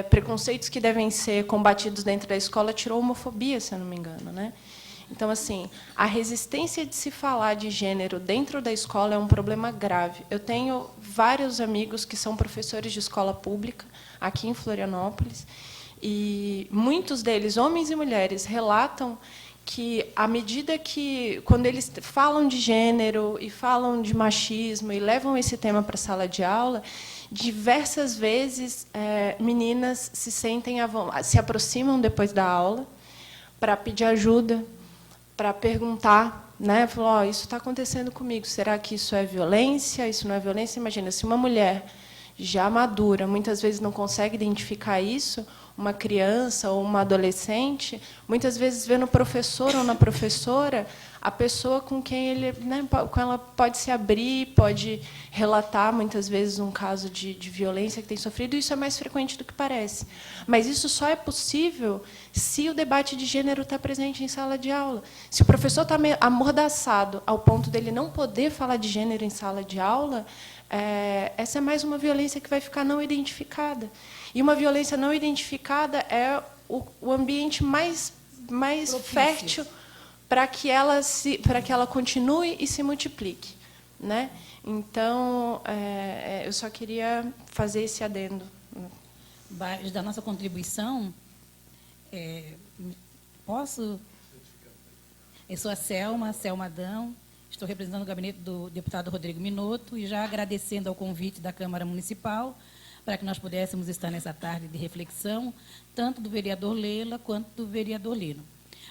preconceitos que devem ser combatidos dentro da escola, tirou a homofobia, se eu não me engano, né? Então, assim, a resistência de se falar de gênero dentro da escola é um problema grave. Eu tenho vários amigos que são professores de escola pública aqui em Florianópolis, e muitos deles, homens e mulheres, relatam que, à medida que, quando eles falam de gênero e falam de machismo e levam esse tema para a sala de aula, diversas vezes meninas se aproximam depois da aula para pedir ajuda, para perguntar, né? Falar, isso está acontecendo comigo, será que isso é violência? Isso não é violência? Imagina, se uma mulher já madura, muitas vezes não consegue identificar isso, uma criança ou uma adolescente, muitas vezes vê no professor ou na professora a pessoa com quem com ela pode se abrir, pode relatar, muitas vezes, um caso de violência que tem sofrido, e isso é mais frequente do que parece. Mas isso só é possível se o debate de gênero está presente em sala de aula. Se o professor está amordaçado ao ponto dele não poder falar de gênero em sala de aula, essa é mais uma violência que vai ficar não identificada. E uma violência não identificada é o ambiente mais fértil para que ela continue e se multiplique, né? Então, eu só queria fazer esse adendo. Da nossa contribuição, posso? Eu sou a Selma Adão, estou representando o gabinete do deputado Rodrigo Minotto e já agradecendo ao convite da Câmara Municipal para que nós pudéssemos estar nessa tarde de reflexão, tanto do vereador Leila quanto do vereador Lino.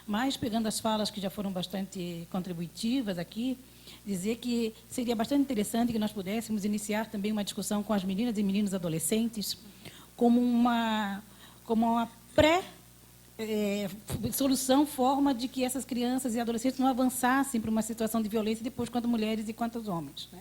Mas, pegando as falas que já foram bastante contributivas aqui, dizer que seria bastante interessante que nós pudéssemos iniciar também uma discussão com as meninas e meninos adolescentes como uma solução, forma de que essas crianças e adolescentes não avançassem para uma situação de violência depois quanto mulheres e quanto homens, né?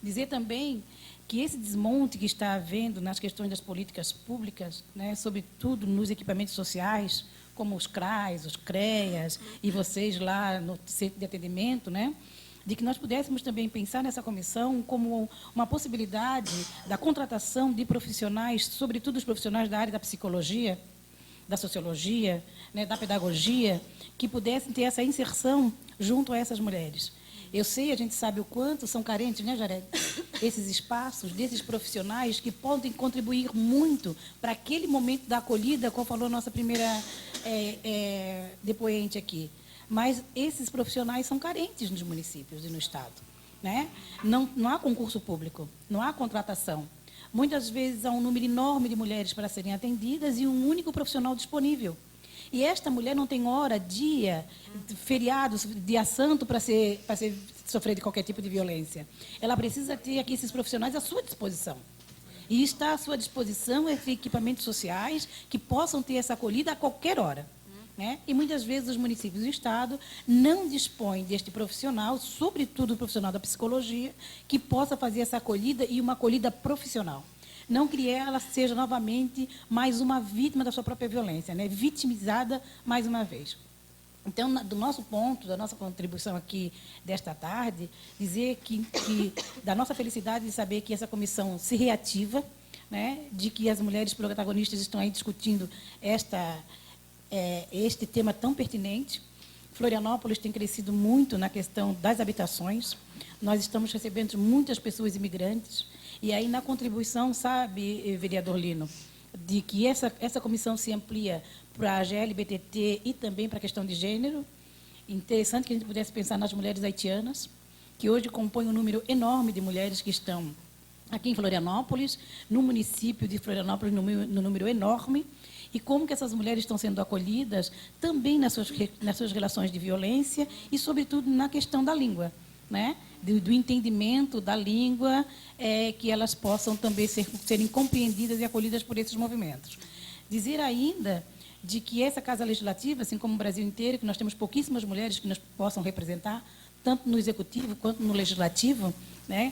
Dizer também que esse desmonte que está havendo nas questões das políticas públicas, né, sobretudo nos equipamentos sociais, como os CRAs, os CREAs, e vocês lá no centro de atendimento, né, de que nós pudéssemos também pensar nessa comissão como uma possibilidade da contratação de profissionais, sobretudo os profissionais da área da psicologia, da sociologia, né, da pedagogia, que pudessem ter essa inserção junto a essas mulheres. Eu sei, a gente sabe o quanto são carentes, né, Jared? esses espaços desses profissionais que podem contribuir muito para aquele momento da acolhida, como falou a nossa primeira depoente aqui. Mas esses profissionais são carentes nos municípios e no Estado, né? Não há concurso público, não há contratação. Muitas vezes há um número enorme de mulheres para serem atendidas e um único profissional disponível. E esta mulher não tem hora, dia, feriados, dia santo para sofrer de qualquer tipo de violência. Ela precisa ter aqui esses profissionais à sua disposição. E está à sua disposição equipamentos sociais que possam ter essa acolhida a qualquer hora, né? E muitas vezes os municípios e o Estado não dispõem deste profissional, sobretudo o profissional da psicologia, que possa fazer essa acolhida e uma acolhida profissional. Não que ela seja novamente mais uma vítima da sua própria violência, né? Vitimizada mais uma vez. Então, do nosso ponto, da nossa contribuição aqui desta tarde, dizer que da nossa felicidade de saber que essa comissão se reativa, né? De que as mulheres protagonistas estão aí discutindo este tema tão pertinente. Florianópolis tem crescido muito na questão das habitações. Nós estamos recebendo muitas pessoas imigrantes. E aí, na contribuição, sabe, vereador Lino, de que essa comissão se amplia para a GLBTT e também para a questão de gênero. Interessante que a gente pudesse pensar nas mulheres haitianas, que hoje compõem um número enorme de mulheres que estão aqui em Florianópolis, no município de Florianópolis, no número enorme, e como que essas mulheres estão sendo acolhidas também nas suas relações de violência e, sobretudo, na questão da língua, né? Do entendimento da língua, que elas possam também serem compreendidas e acolhidas por esses movimentos. Dizer ainda de que essa Casa Legislativa, assim como o Brasil inteiro, que nós temos pouquíssimas mulheres que nos possam representar, tanto no Executivo quanto no Legislativo, né?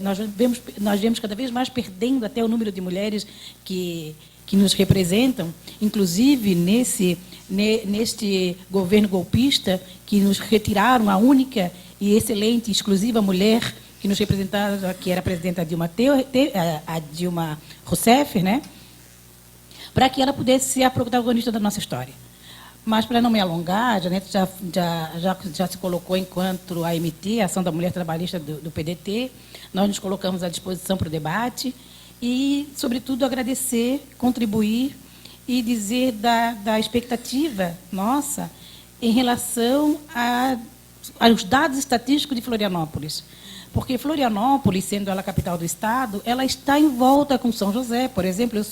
Nós vemos cada vez mais perdendo até o número de mulheres que nos representam, inclusive neste governo golpista, que nos retiraram a única e excelente, exclusiva mulher que nos representava, que era a presidenta a Dilma Rousseff, né? Para que ela pudesse ser a protagonista da nossa história. Mas, para não me alongar, a Janete já se colocou enquanto AMT, a Ação da Mulher Trabalhista do PDT, nós nos colocamos à disposição para o debate e, sobretudo, agradecer, contribuir e dizer da expectativa nossa em relação aos dados estatísticos de Florianópolis. Porque Florianópolis, sendo ela a capital do Estado, ela está em volta com São José. Por exemplo,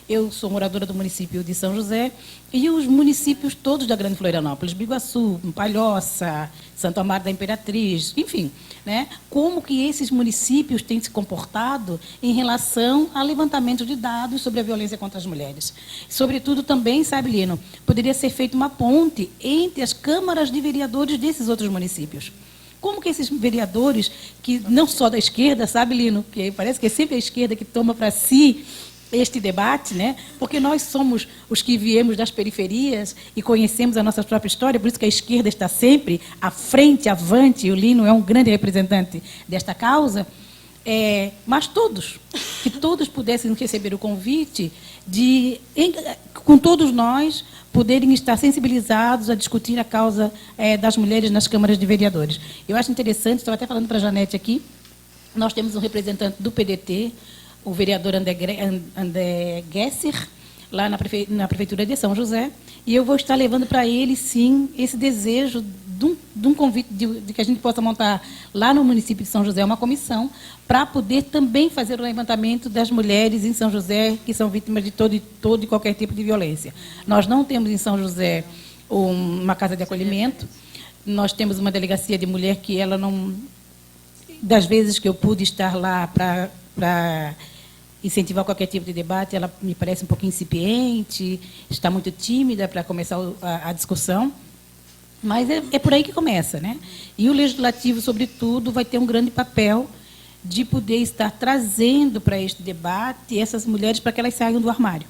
eu sou moradora do município de São José e os municípios todos da Grande Florianópolis, Biguaçu, Palhoça, Santo Amaro da Imperatriz, enfim, né? Como que esses municípios têm se comportado em relação ao levantamento de dados sobre a violência contra as mulheres. Sobretudo também, sabe, Lino, poderia ser feita uma ponte entre as câmaras de vereadores desses outros municípios. Como que esses vereadores, que não só da esquerda, sabe, Lino, que parece que é sempre a esquerda que toma para si este debate, né? Porque nós somos os que viemos das periferias e conhecemos a nossa própria história, por isso que a esquerda está sempre à frente, avante, e o Lino é um grande representante desta causa, mas que todos pudessem receber o convite com todos nós, poderem estar sensibilizados a discutir a causa das mulheres nas câmaras de vereadores. Eu acho interessante, estava até falando para a Janete aqui, nós temos um representante do PDT, o vereador André Gesser, lá na Prefeitura de São José, e eu vou estar levando para ele, sim, esse desejo de um convite de que a gente possa montar lá no município de São José uma comissão para poder também fazer o levantamento das mulheres em São José que são vítimas de todo e qualquer tipo de violência. Nós não temos em São José uma casa de acolhimento, nós temos uma delegacia de mulher que ela não... Das vezes que eu pude estar lá para incentivar qualquer tipo de debate, ela me parece um pouquinho incipiente, está muito tímida para começar a discussão. Mas é por aí que começa, né? E o Legislativo, sobretudo, vai ter um grande papel de poder estar trazendo para este debate essas mulheres para que elas saiam do armário,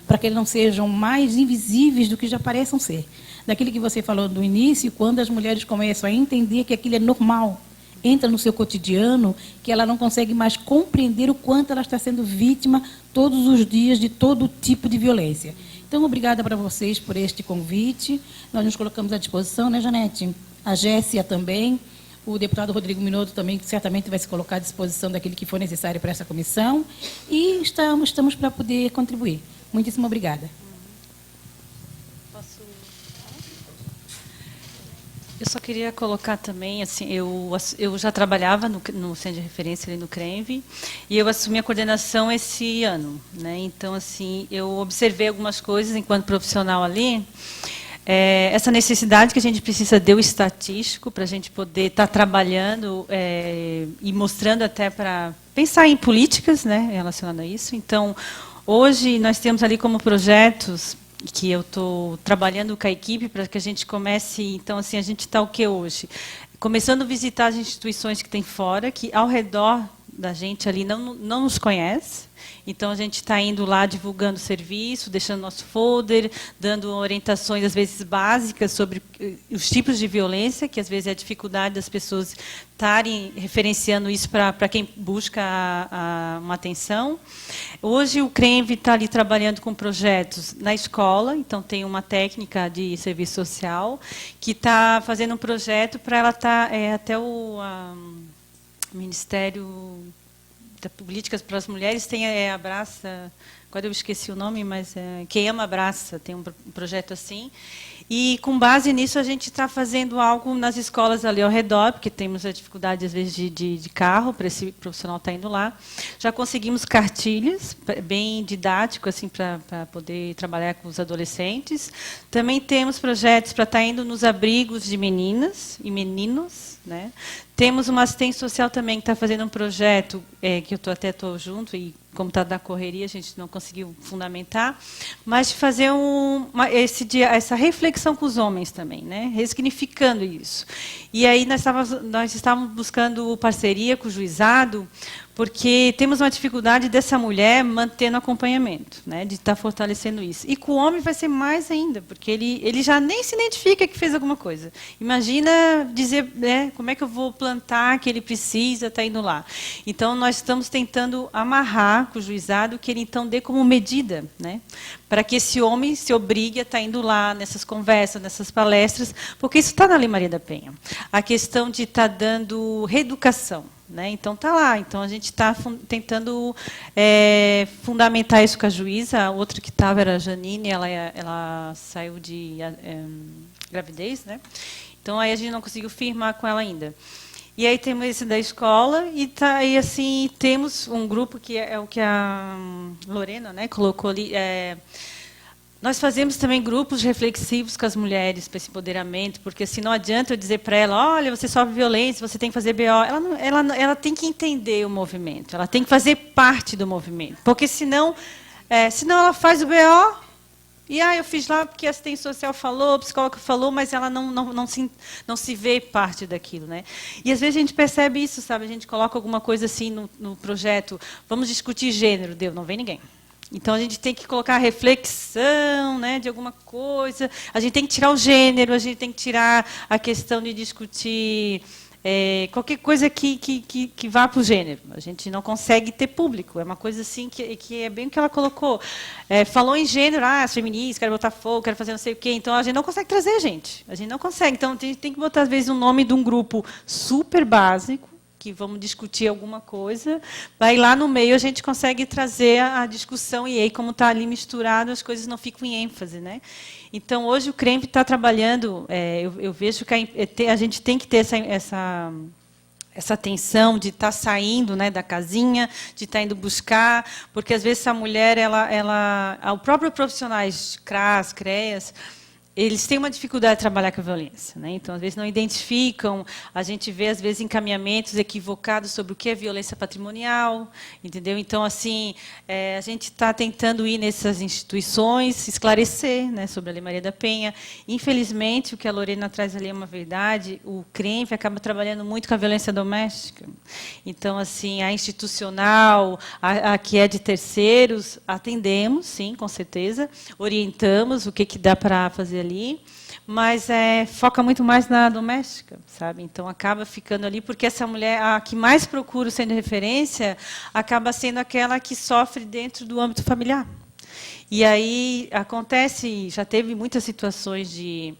para que elas não sejam mais invisíveis do que já parecem ser. Daquilo que você falou no início, quando as mulheres começam a entender que aquilo é normal, entra no seu cotidiano, que ela não consegue mais compreender o quanto ela está sendo vítima todos os dias de todo tipo de violência. Então, obrigada para vocês por este convite. Nós nos colocamos à disposição, né, Janete? A Géssia também, O deputado Rodrigo Minotto também, que certamente vai se colocar à disposição daquilo que for necessário para essa comissão. E estamos para poder contribuir. Muitíssimo obrigada. Eu só queria colocar também, assim, eu já trabalhava no Centro de Referência ali no CRENV, e eu assumi a coordenação esse ano, né? Então, assim, eu observei algumas coisas enquanto profissional ali, essa necessidade que a gente precisa de um estatístico para a gente poder estar trabalhando e mostrando até para pensar em políticas, né, relacionadas a isso. Então, hoje nós temos ali como projetos que eu estou trabalhando com a equipe para que a gente comece. Então, assim, a gente está o que hoje? Começando a visitar as instituições que tem fora, que ao redor da gente ali não nos conhece. Então, a gente está indo lá divulgando o serviço, deixando nosso folder, dando orientações, às vezes, básicas sobre os tipos de violência, que, às vezes, é a dificuldade das pessoas estarem referenciando isso para quem busca uma atenção. Hoje, o CRENV está ali trabalhando com projetos na escola, então, tem uma técnica de serviço social que está fazendo um projeto para ela estar até o Ministério da Políticas para as Mulheres tem Abraça, agora eu esqueci o nome, mas Quem Ama Abraça, tem um projeto assim. E, com base nisso, a gente está fazendo algo nas escolas ali ao redor, porque temos a dificuldade, às vezes, de carro, para esse profissional estar indo lá. Já conseguimos cartilhas, bem didático, assim, para poder trabalhar com os adolescentes. Também temos projetos para estar indo nos abrigos de meninas e meninos, né? Temos uma assistente social também que está fazendo um projeto, que eu até estou junto, e como está da correria, a gente não conseguiu fundamentar, mas de fazer essa reflexão com os homens também, né? Ressignificando isso. E aí nós estávamos buscando parceria com o juizado, porque temos uma dificuldade dessa mulher mantendo acompanhamento, né, de estar fortalecendo isso. E com o homem vai ser mais ainda, porque ele já nem se identifica que fez alguma coisa. Imagina dizer, né, como é que eu vou plantar que ele precisa estar indo lá. Então, nós estamos tentando amarrar com o juizado que ele, então, dê como medida, né, para que esse homem se obrigue a estar indo lá nessas conversas, nessas palestras, porque isso está na Lei Maria da Penha. A questão de estar dando reeducação. Né? Então, está lá. Então, a gente está tentando fundamentar isso com a juíza. A outra que estava era a Janine, ela saiu de gravidez. Né? Então, aí a gente não conseguiu firmar com ela ainda. E aí temos esse da escola, e assim, temos um grupo que é o que a Lorena, né, colocou ali. Nós fazemos também grupos reflexivos com as mulheres para esse empoderamento, porque assim, não adianta eu dizer para ela, olha, você sofre violência, você tem que fazer BO. Ela tem que entender o movimento, ela tem que fazer parte do movimento, porque senão ela faz o BO, e eu fiz lá porque a assistente social falou, a psicóloga falou, mas ela não se vê parte daquilo. Né? E às vezes a gente percebe isso, sabe? A gente coloca alguma coisa assim no projeto, vamos discutir gênero, não vem ninguém. Então, a gente tem que colocar a reflexão, né, de alguma coisa. A gente tem que tirar o gênero, a gente tem que tirar a questão de discutir qualquer coisa que vá para o gênero. A gente não consegue ter público. É uma coisa assim que é bem o que ela colocou. Falou em gênero, as feministas, quero botar fogo, quero fazer não sei o quê. Então, a gente não consegue trazer gente. A gente não consegue. Então, a gente tem que botar, às vezes, o nome de um grupo super básico, que vamos discutir alguma coisa, aí lá no meio a gente consegue trazer a discussão, e aí, como está ali misturado, as coisas não ficam em ênfase. Né? Então, hoje o CRENV está trabalhando, eu vejo que a gente tem que ter essa atenção de estar saindo, né, da casinha, de estar indo buscar, porque, às vezes, essa mulher, o próprio profissionais CRAS, CREAS, eles têm uma dificuldade de trabalhar com a violência. Né? Então, às vezes, não identificam. A gente vê, às vezes, encaminhamentos equivocados sobre o que é violência patrimonial. Entendeu? Então, assim, a gente está tentando ir nessas instituições, esclarecer, né, sobre a Lei Maria da Penha. Infelizmente, o que a Lorena traz ali é uma verdade. O CRENV acaba trabalhando muito com a violência doméstica. Então, assim, a institucional, a que é de terceiros, atendemos, sim, com certeza. Orientamos o que dá para fazer ali, mas foca muito mais na doméstica, sabe? Então, acaba ficando ali, porque essa mulher, a que mais procura sendo referência, acaba sendo aquela que sofre dentro do âmbito familiar. E aí acontece, já teve muitas situações de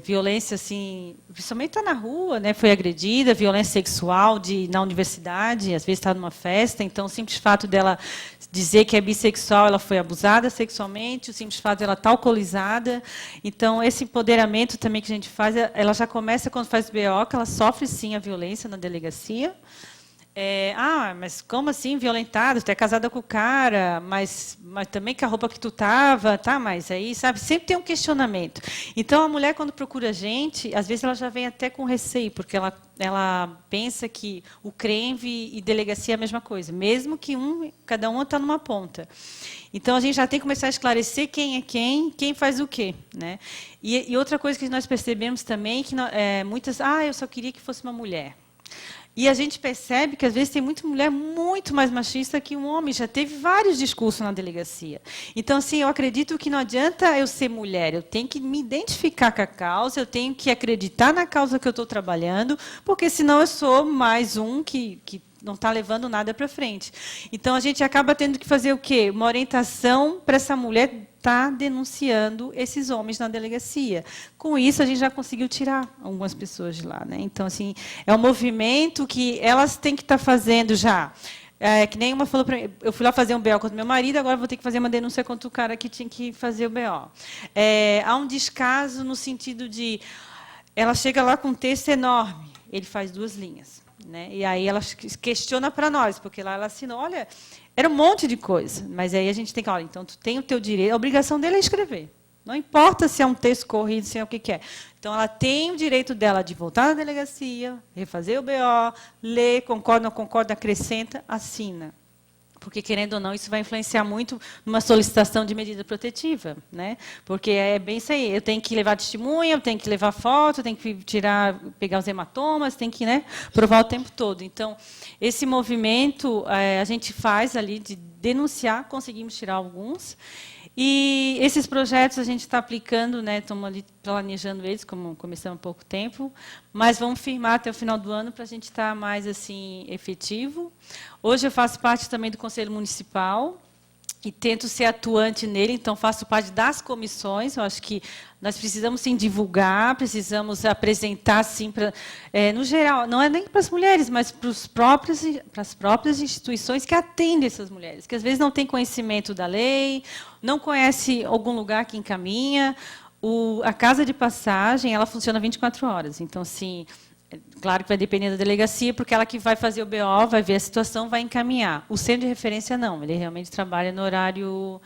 violência, assim, principalmente está na rua, né, foi agredida, violência sexual na universidade, às vezes está numa festa, então o simples fato dela dizer que é bissexual, ela foi abusada sexualmente, o simples fato dela estar alcoolizada. Então, esse empoderamento também que a gente faz, ela já começa quando faz BO, que ela sofre, sim, a violência na delegacia. Mas como assim, violentada? Tu é casada com o cara, mas também com a roupa que tu estava, tá? Mas aí, sabe, sempre tem um questionamento. Então, a mulher, quando procura a gente, às vezes ela já vem até com receio, porque ela pensa que o CRENV e delegacia é a mesma coisa, mesmo que cada um está numa ponta. Então, a gente já tem que começar a esclarecer quem é quem faz o quê. Né? E outra coisa que nós percebemos também, que muitas... eu só queria que fosse uma mulher. E a gente percebe que, às vezes, tem muita mulher muito mais machista que um homem. Já teve vários discursos na delegacia. Então, assim, eu acredito que não adianta eu ser mulher. Eu tenho que me identificar com a causa, eu tenho que acreditar na causa que eu estou trabalhando, porque, senão, eu sou mais um que não está levando nada para frente. Então, a gente acaba tendo que fazer o quê? Uma orientação para essa mulher estar denunciando esses homens na delegacia. Com isso, a gente já conseguiu tirar algumas pessoas de lá. Né? Então, assim, é um movimento que elas têm que estar fazendo já. Que nem uma falou para mim, eu fui lá fazer um BO contra meu marido, agora vou ter que fazer uma denúncia contra o cara que tinha que fazer o BO. Há um descaso no sentido de... Ela chega lá com um texto enorme, ele faz 2 linhas. Né? E aí ela questiona para nós, porque lá ela assinou, olha, era um monte de coisa, mas aí a gente tem que, olha, então tu tem o teu direito, a obrigação dele é escrever. Não importa se é um texto corrido, se é o que é. Então, ela tem o direito dela de voltar na delegacia, refazer o BO, ler, concorda, não concorda, acrescenta, assina. Porque, querendo ou não, isso vai influenciar muito numa solicitação de medida protetiva. Né? Porque é bem isso aí. Eu tenho que levar testemunha, eu tenho que levar foto, eu tenho que pegar os hematomas, tenho que, né, provar o tempo todo. Então, esse movimento a gente faz ali de denunciar, conseguimos tirar alguns. E esses projetos a gente está aplicando, né, estamos ali planejando eles, como começamos há pouco tempo, mas vamos firmar até o final do ano para a gente estar mais assim, efetivo. Hoje eu faço parte também do Conselho Municipal e tento ser atuante nele, então faço parte das comissões. Eu acho que nós precisamos, sim, divulgar, precisamos apresentar, sim, no geral, não é nem para as mulheres, mas para as próprias instituições que atendem essas mulheres, que às vezes não têm conhecimento da lei, não conhece algum lugar que encaminha. A casa de passagem, ela funciona 24 horas. Então, assim, claro que vai depender da delegacia, porque ela que vai fazer o BO, vai ver a situação, vai encaminhar. O centro de referência, não. Ele realmente trabalha no horário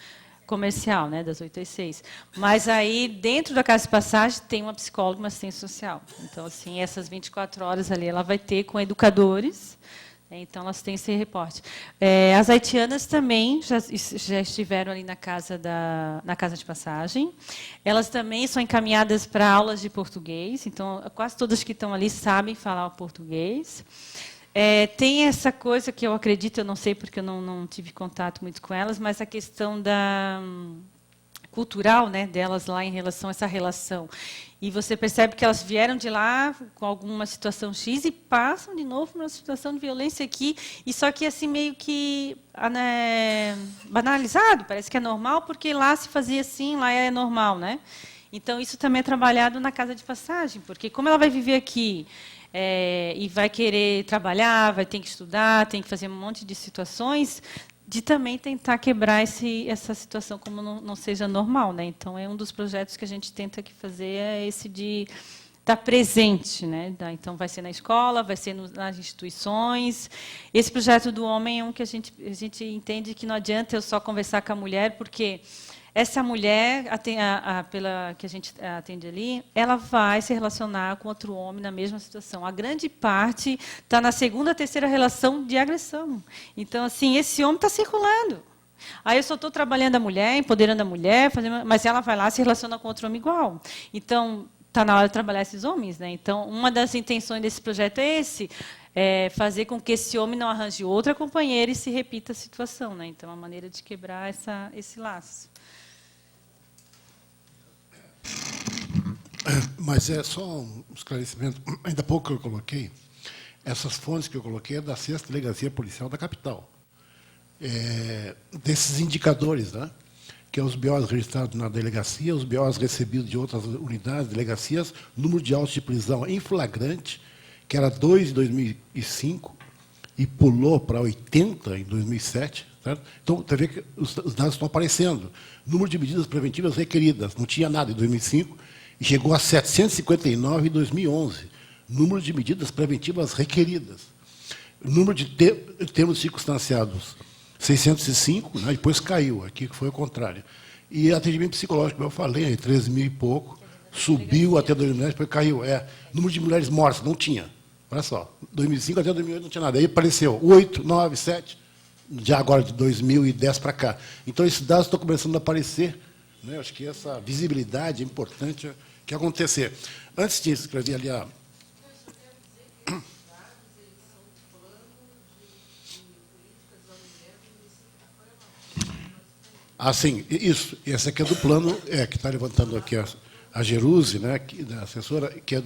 comercial, né, das 8 às 6. Mas aí, dentro da casa de passagem, tem uma psicóloga, uma assistente social. Então, assim, essas 24 horas ali, ela vai ter com educadores. Então, elas têm esse reporte. As haitianas também já estiveram ali na casa de passagem. Elas também são encaminhadas para aulas de português. Então, quase todas que estão ali sabem falar o português. Tem essa coisa que eu acredito, eu não sei porque eu não tive contato muito com elas, mas a questão cultural, né, delas lá em relação a essa relação. E você percebe que elas vieram de lá com alguma situação X e passam de novo uma situação de violência aqui, e só que assim meio que banalizado, parece que é normal, porque lá se fazia assim, lá é normal. Né? Então, isso também é trabalhado na casa de passagem, porque como ela vai viver aqui e vai querer trabalhar, vai ter que estudar, tem que fazer um monte de situações, de também tentar quebrar essa situação como não seja normal. Né? Então, é um dos projetos que a gente tenta aqui fazer, é esse de estar presente. Né? Então, vai ser na escola, vai ser nas instituições. Esse projeto do homem é um que a gente entende que não adianta eu só conversar com a mulher, porque essa mulher, pela que a gente atende ali, ela vai se relacionar com outro homem na mesma situação. A grande parte está na segunda, terceira relação de agressão. Então, assim, esse homem está circulando. Aí eu só estou trabalhando a mulher, empoderando a mulher, mas ela vai lá e se relaciona com outro homem igual. Então, está na hora de trabalhar esses homens. Né? Então, uma das intenções desse projeto é fazer com que esse homem não arranje outra companheira e se repita a situação. Né? Então, é uma maneira de quebrar esse laço. Mas é só um esclarecimento. Ainda há pouco eu coloquei, essas fontes que eu coloquei é da 6ª Delegacia Policial da capital. Desses indicadores. Né? que é os BOs registrados na delegacia, os BOs recebidos de outras unidades, delegacias, número de autos de prisão em flagrante, que era 2 em 2005 e pulou para 80 em 2007. Certo? Então, você vê que os dados estão aparecendo. Número de medidas preventivas requeridas, não tinha nada em 2005, e chegou a 759 em 2011. Número de medidas preventivas requeridas. Número de termos circunstanciados, 605, né, depois caiu, aqui foi o contrário. E atendimento psicológico, como eu falei, 13 mil e pouco, subiu até 2010, depois caiu. Número de mulheres mortas, não tinha. Olha só, 2005 até 2008 não tinha nada. Aí apareceu 8, 9, 7, já agora de 2010 para cá. Então, esses dados estão começando a aparecer. Né? Acho que essa visibilidade é importante que acontecer. Antes de escrever ali a... Ah, sim, isso. Esse aqui é do plano, que está levantando aqui a Jeruse, né, da assessora, que é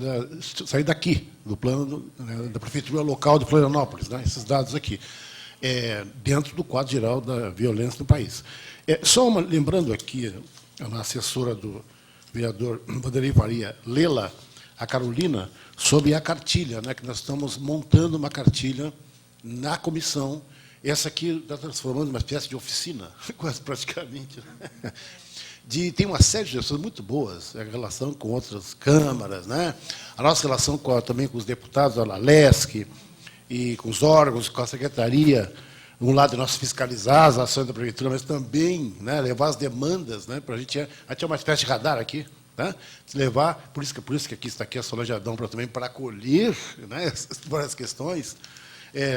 sair daqui, do plano da Prefeitura Local de Florianópolis, né, esses dados aqui, dentro do quadro geral da violência no país. Lembrando aqui, a assessora do vereador Vanderlei Faria, Lela, a Carolina, sobre a cartilha, né, que nós estamos montando uma cartilha na comissão. Essa aqui está transformando em uma espécie de oficina, quase praticamente. Tem uma série de gestões muito boas, a relação com outras câmaras, né? A nossa relação também com os deputados, a LESC, e com os órgãos, com a secretaria. Um lado, nós fiscalizar as ações da prefeitura, mas também, né, levar as demandas, né, para a gente é uma espécie de radar aqui, tá? Levar, por isso que aqui está aqui a Solange Adão para acolher, né, várias questões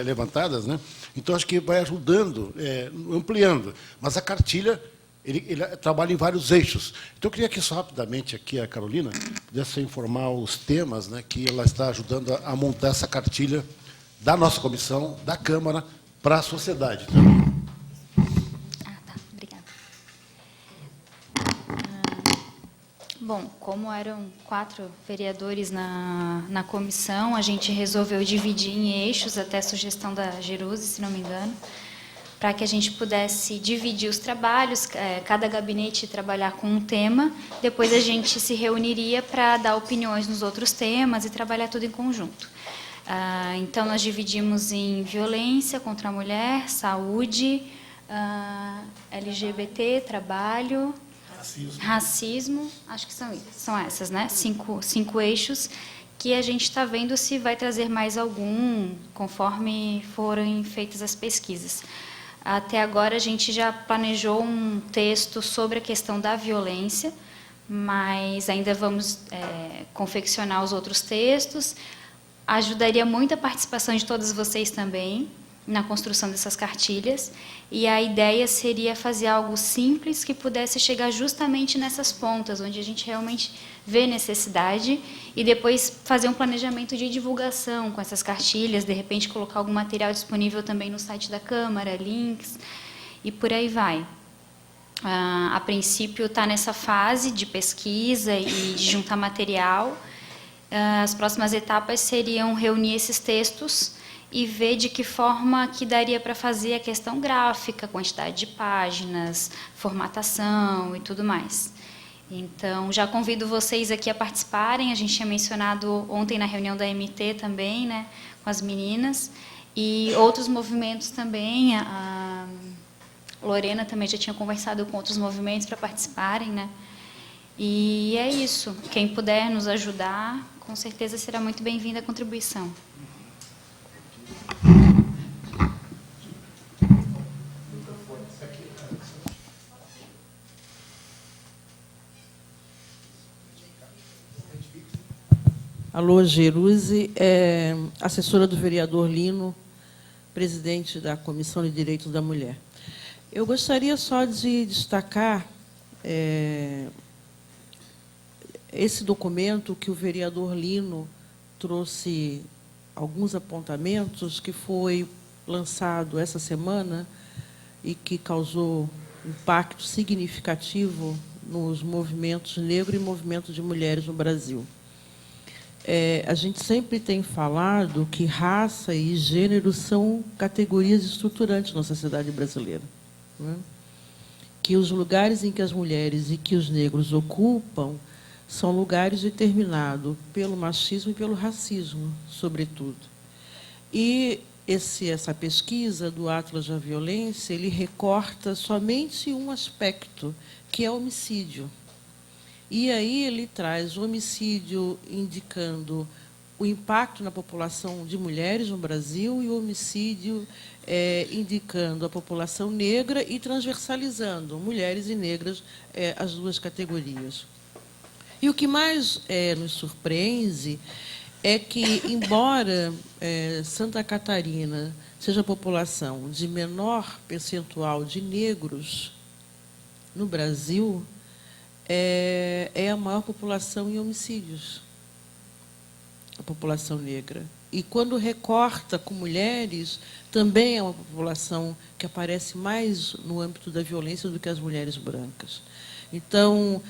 levantadas, né? Então, acho que vai ajudando, ampliando. Mas a cartilha, ele trabalha em vários eixos. Então, eu queria que, só rapidamente, aqui a Carolina pudesse informar os temas, né, que ela está ajudando a montar essa cartilha da nossa comissão, da Câmara, para a sociedade. Tá. Obrigada. Bom, como eram 4 vereadores na comissão, a gente resolveu dividir em eixos, até a sugestão da Jeruse, se não me engano, para que a gente pudesse dividir os trabalhos, cada gabinete trabalhar com um tema, depois a gente se reuniria para dar opiniões nos outros temas e trabalhar tudo em conjunto. Então, nós dividimos em violência contra a mulher, saúde, LGBT, trabalho, racismo, acho que são essas, né? Cinco eixos que a gente está vendo se vai trazer mais algum, conforme forem feitas as pesquisas. Até agora, a gente já planejou um texto sobre a questão da violência, mas ainda vamos confeccionar os outros textos. Ajudaria muito a participação de todos vocês também na construção dessas cartilhas, e a ideia seria fazer algo simples que pudesse chegar justamente nessas pontas, onde a gente realmente vê necessidade, e depois fazer um planejamento de divulgação com essas cartilhas, de repente colocar algum material disponível também no site da Câmara, links, e por aí vai. A princípio está nessa fase de pesquisa e de juntar material. As próximas etapas seriam reunir esses textos e ver de que forma que daria para fazer a questão gráfica, quantidade de páginas, formatação e tudo mais. Então, já convido vocês aqui a participarem. A gente tinha mencionado ontem na reunião da MT também, né, com as meninas, e outros movimentos também. A Lorena também já tinha conversado com outros movimentos para participarem, né? E é isso. Quem puder nos ajudar, com certeza será muito bem-vinda a contribuição. Alô, Jeruse, assessora do vereador Lino, presidente da Comissão de Direitos da Mulher. Eu gostaria só de destacar esse documento que o vereador Lino trouxe alguns apontamentos, que foi lançado essa semana e que causou impacto significativo nos movimentos negros e movimentos de mulheres no Brasil. A gente sempre tem falado que raça e gênero são categorias estruturantes na sociedade brasileira, né? que os lugares em que as mulheres e que os negros ocupam são lugares determinados pelo machismo e pelo racismo, sobretudo. E essa pesquisa do Atlas da Violência, ele recorta somente um aspecto, que é o homicídio. E aí ele traz o homicídio indicando o impacto na população de mulheres no Brasil e o homicídio indicando a população negra e transversalizando mulheres e negras, as duas categorias. E o que mais nos surpreende é que, embora Santa Catarina seja a população de menor percentual de negros no Brasil, é a maior população em homicídios, a população negra. E, quando recorta com mulheres, também é uma população que aparece mais no âmbito da violência do que as mulheres brancas. Então,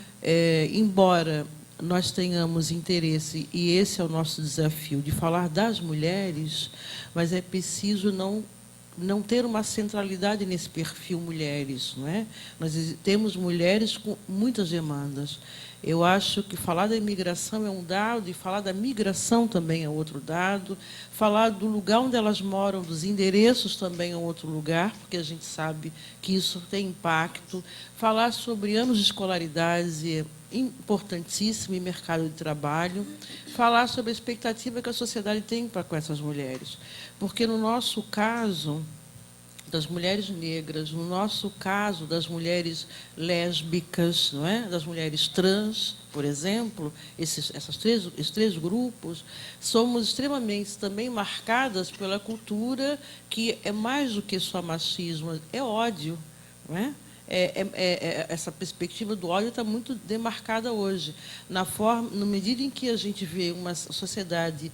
embora nós tenhamos interesse, e esse é o nosso desafio, de falar das mulheres, mas é preciso não ter uma centralidade nesse perfil mulheres, não é? Nós temos mulheres com muitas demandas. Eu acho que falar da imigração é um dado, e falar da migração também é outro dado. Falar do lugar onde elas moram, dos endereços, também é outro lugar, porque a gente sabe que isso tem impacto. Falar sobre anos de escolaridade é importantíssimo em mercado de trabalho. Falar sobre a expectativa que a sociedade tem com essas mulheres. Porque, no nosso caso das mulheres negras, no nosso caso das mulheres lésbicas, não é? Das mulheres trans, por exemplo, esses três grupos, somos extremamente também marcadas pela cultura que é mais do que só machismo, é ódio, não é? Essa perspectiva do ódio está muito demarcada hoje. Na medida em que a gente vê uma sociedade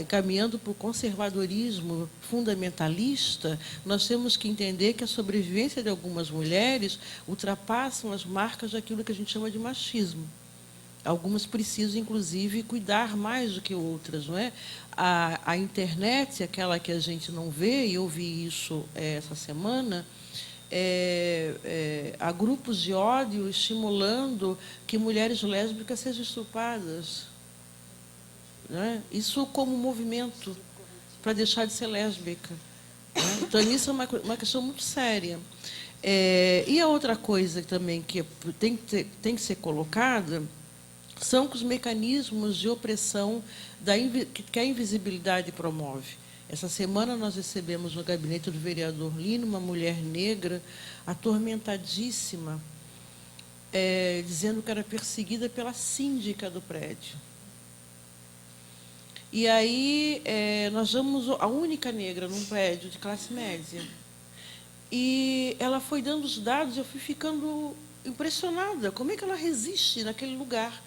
caminhando para o conservadorismo fundamentalista, nós temos que entender que a sobrevivência de algumas mulheres ultrapassam as marcas daquilo que a gente chama de machismo. Algumas precisam, inclusive, cuidar mais do que outras, não é? A internet, aquela que a gente não vê, e eu vi isso essa semana, há grupos de ódio estimulando que mulheres lésbicas sejam estupradas, não é? Isso como movimento para deixar de ser lésbica, não é? Então, isso é uma questão muito séria. E a outra coisa também que tem que ser colocada são os mecanismos de opressão que a invisibilidade promove. Essa semana nós recebemos no gabinete do vereador Lino uma mulher negra atormentadíssima, dizendo que era perseguida pela síndica do prédio. E aí nós vamos a única negra num prédio de classe média. E ela foi dando os dados, eu fui ficando impressionada. Como é que ela resiste naquele lugar?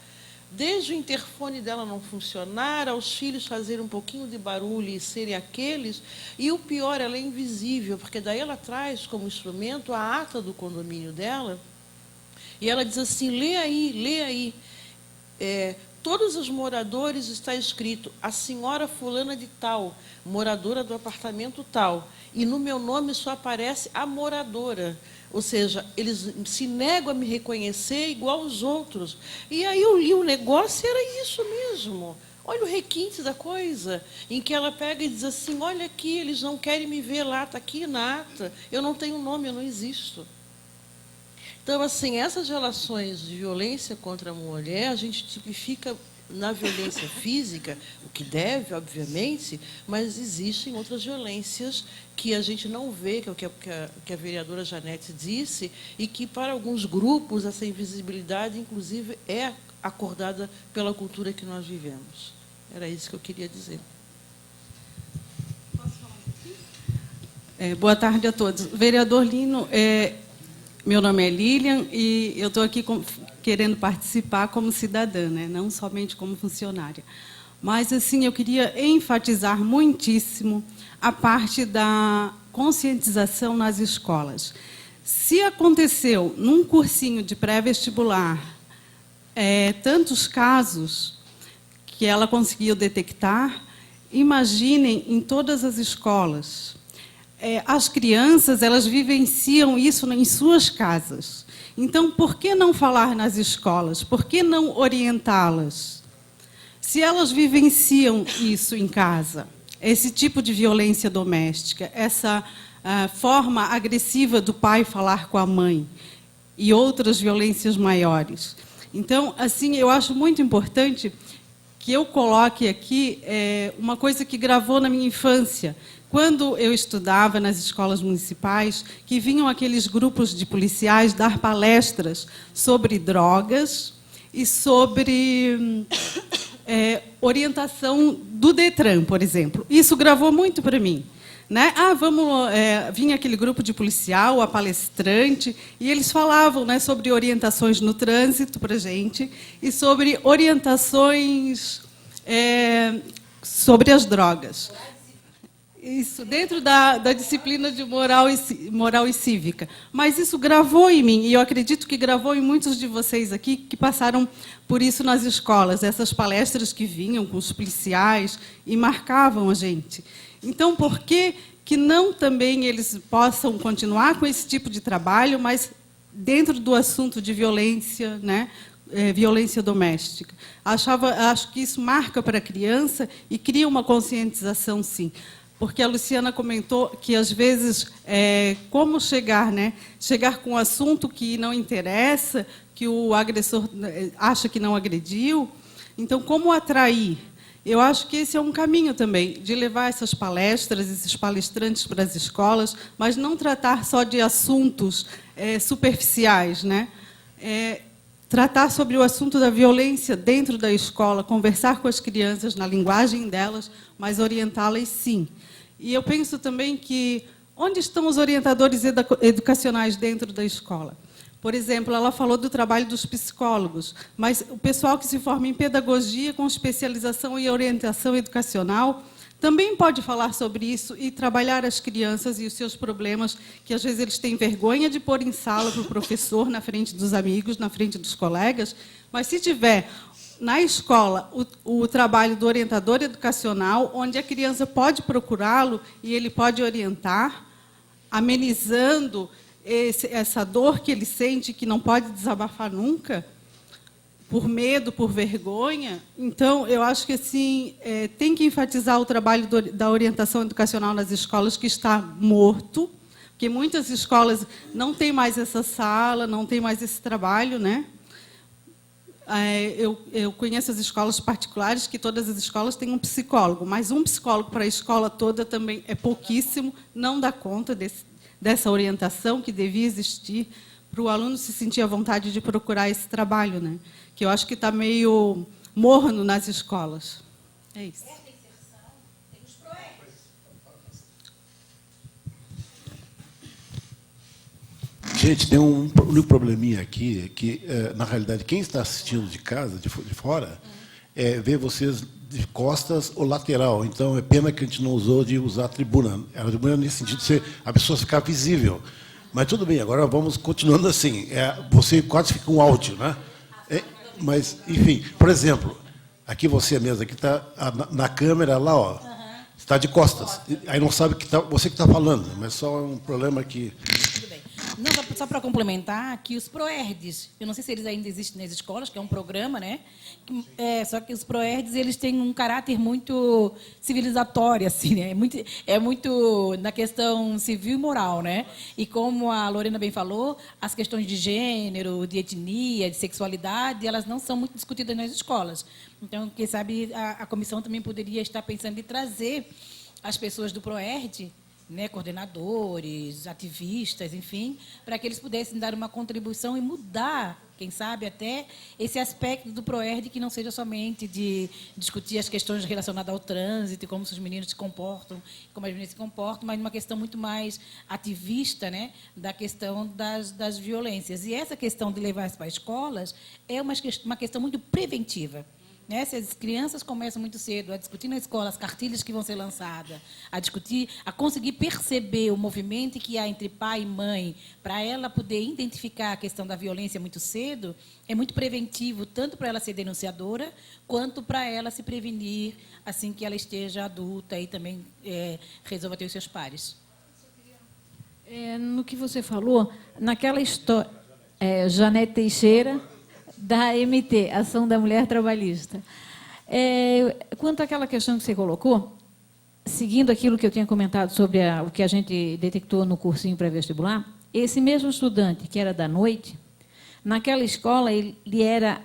Desde o interfone dela não funcionar, aos filhos fazerem um pouquinho de barulho e serem aqueles. E o pior, ela é invisível, porque daí ela traz como instrumento a ata do condomínio dela, e ela diz assim, lê aí. Todos os moradores está escrito, a senhora fulana de tal, moradora do apartamento tal, e no meu nome só aparece a moradora. Ou seja, eles se negam a me reconhecer igual aos outros. E aí eu li o negócio e era isso mesmo. Olha o requinte da coisa, em que ela pega e diz assim, olha aqui, eles não querem me ver lá, está aqui na ata, eu não tenho nome, eu não existo. Então, assim, essas relações de violência contra a mulher, a gente tipifica na violência física, o que deve, obviamente, mas existem outras violências que a gente não vê, que é o que a vereadora Janete disse, e que, para alguns grupos, essa invisibilidade, inclusive, é acordada pela cultura que nós vivemos. Era isso que eu queria dizer. Posso falar um pouquinho? Boa tarde a todos. Vereador Lino, meu nome é Lilian e eu estou aqui querendo participar como cidadã, né? Não somente como funcionária. Mas, assim, eu queria enfatizar muitíssimo a parte da conscientização nas escolas. Se aconteceu num cursinho de pré-vestibular tantos casos que ela conseguiu detectar, imaginem em todas as escolas. As crianças, elas vivenciam isso em suas casas. Então, por que não falar nas escolas? Por que não orientá-las? Se elas vivenciam isso em casa, esse tipo de violência doméstica, essa forma agressiva do pai falar com a mãe e outras violências maiores. Então, assim, eu acho muito importante que eu coloque aqui uma coisa que gravou na minha infância. Quando eu estudava nas escolas municipais, que vinham aqueles grupos de policiais dar palestras sobre drogas e sobre orientação do Detran, por exemplo. Isso gravou muito para mim. Né? Vinha aquele grupo de policial, a palestrante, e eles falavam, né, sobre orientações no trânsito para a gente e sobre orientações sobre as drogas. Isso, dentro da disciplina de moral e cívica. Mas isso gravou em mim, e eu acredito que gravou em muitos de vocês aqui que passaram por isso nas escolas, essas palestras que vinham com os policiais e marcavam a gente. Então, por que não também eles possam continuar com esse tipo de trabalho, mas dentro do assunto de violência, né? Violência doméstica? Acho que isso marca para a criança e cria uma conscientização, sim. Porque a Luciana comentou que, às vezes, como chegar, né? Chegar com um assunto que não interessa, que o agressor acha que não agrediu. Então, como atrair? Eu acho que esse é um caminho também, de levar essas palestras, esses palestrantes para as escolas, mas não tratar só de assuntos superficiais, né? Tratar sobre o assunto da violência dentro da escola, conversar com as crianças na linguagem delas, mas orientá-las, sim. E eu penso também que onde estão os orientadores educacionais dentro da escola? Por exemplo, ela falou do trabalho dos psicólogos, mas o pessoal que se forma em pedagogia com especialização em orientação educacional também pode falar sobre isso e trabalhar as crianças e os seus problemas, que às vezes eles têm vergonha de pôr em sala para o professor, na frente dos amigos, na frente dos colegas, mas se tiver na escola o trabalho do orientador educacional, onde a criança pode procurá-lo e ele pode orientar, amenizando essa dor que ele sente, que não pode desabafar nunca, por medo, por vergonha. Então, eu acho que assim, tem que enfatizar o trabalho da orientação educacional nas escolas, que está morto, porque muitas escolas não têm mais essa sala, não têm mais esse trabalho, né? Eu conheço as escolas particulares, que todas as escolas têm um psicólogo, mas um psicólogo para a escola toda também é pouquíssimo, não dá conta dessa orientação que devia existir para o aluno se sentir à vontade de procurar esse trabalho, né? Que eu acho que está meio morno nas escolas. É isso. Gente, tem um único probleminha aqui, que, na realidade, quem está assistindo de casa, de fora, vê vocês de costas ou lateral. Então, é pena que a gente não usou de usar a tribuna. A tribuna, nesse sentido, de a pessoa ficar visível. Mas tudo bem, agora vamos continuando assim. Você quase fica um áudio, né? Mas, enfim, por exemplo, aqui você mesmo, aqui está na câmera, lá, ó, está de costas. Aí não sabe que você que está falando, mas só é um problema que... Tudo bem. Não, só para complementar, que os PROERDs, eu não sei se eles ainda existem nas escolas, que é um programa, né? Só que os PROERDs, eles têm um caráter muito civilizatório, assim, né? É muito na questão civil e moral, né? E como a Lorena bem falou, as questões de gênero, de etnia, de sexualidade, elas não são muito discutidas nas escolas. Então, quem sabe a comissão também poderia estar pensando em trazer as pessoas do PROERD, né, coordenadores, ativistas, enfim, para que eles pudessem dar uma contribuição e mudar, quem sabe, até esse aspecto do PROERD, que não seja somente de discutir as questões relacionadas ao trânsito, como os meninos se comportam, como as meninas se comportam, mas uma questão muito mais ativista, né, da questão das violências. E essa questão de levar isso para as escolas é uma questão muito preventiva. Né? Se as crianças começam muito cedo a discutir na escola as cartilhas que vão ser lançadas, a conseguir perceber o movimento que há entre pai e mãe, para ela poder identificar a questão da violência muito cedo, é muito preventivo, tanto para ela ser denunciadora, quanto para ela se prevenir assim que ela esteja adulta e também resolva ter os seus pares. No que você falou, naquela história... Janete Teixeira, da AMT, Ação da Mulher Trabalhista. Quanto àquela questão que você colocou, seguindo aquilo que eu tinha comentado sobre o que a gente detectou no cursinho pré-vestibular, esse mesmo estudante, que era da noite, naquela escola, ele era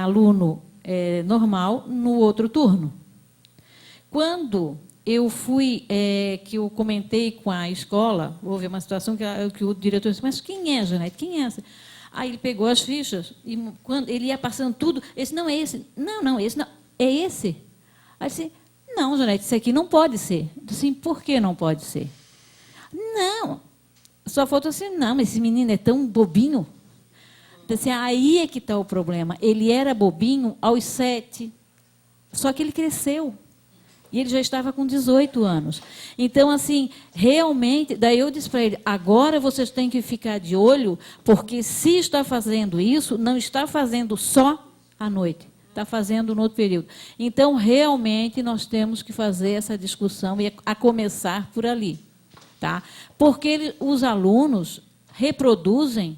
aluno normal no outro turno. Quando eu fui, que eu comentei com a escola, houve uma situação que o diretor disse, mas quem é, Janete? Quem é essa? Aí ele pegou as fichas, e quando ele ia passando tudo, esse não é esse. Não, esse não. É esse? Aí disse, não, Janete, isso aqui não pode ser. Eu disse, por que não pode ser? Não. Só faltou assim, não, mas esse menino é tão bobinho. Então, assim, aí é que está o problema. Ele era bobinho aos 7, só que ele cresceu. E ele já estava com 18 anos. Então, assim, realmente, daí eu disse para ele, agora vocês têm que ficar de olho, porque se está fazendo isso, não está fazendo só à noite, está fazendo no outro período. Então, realmente, nós temos que fazer essa discussão, e a começar por ali. Tá? Porque os alunos reproduzem,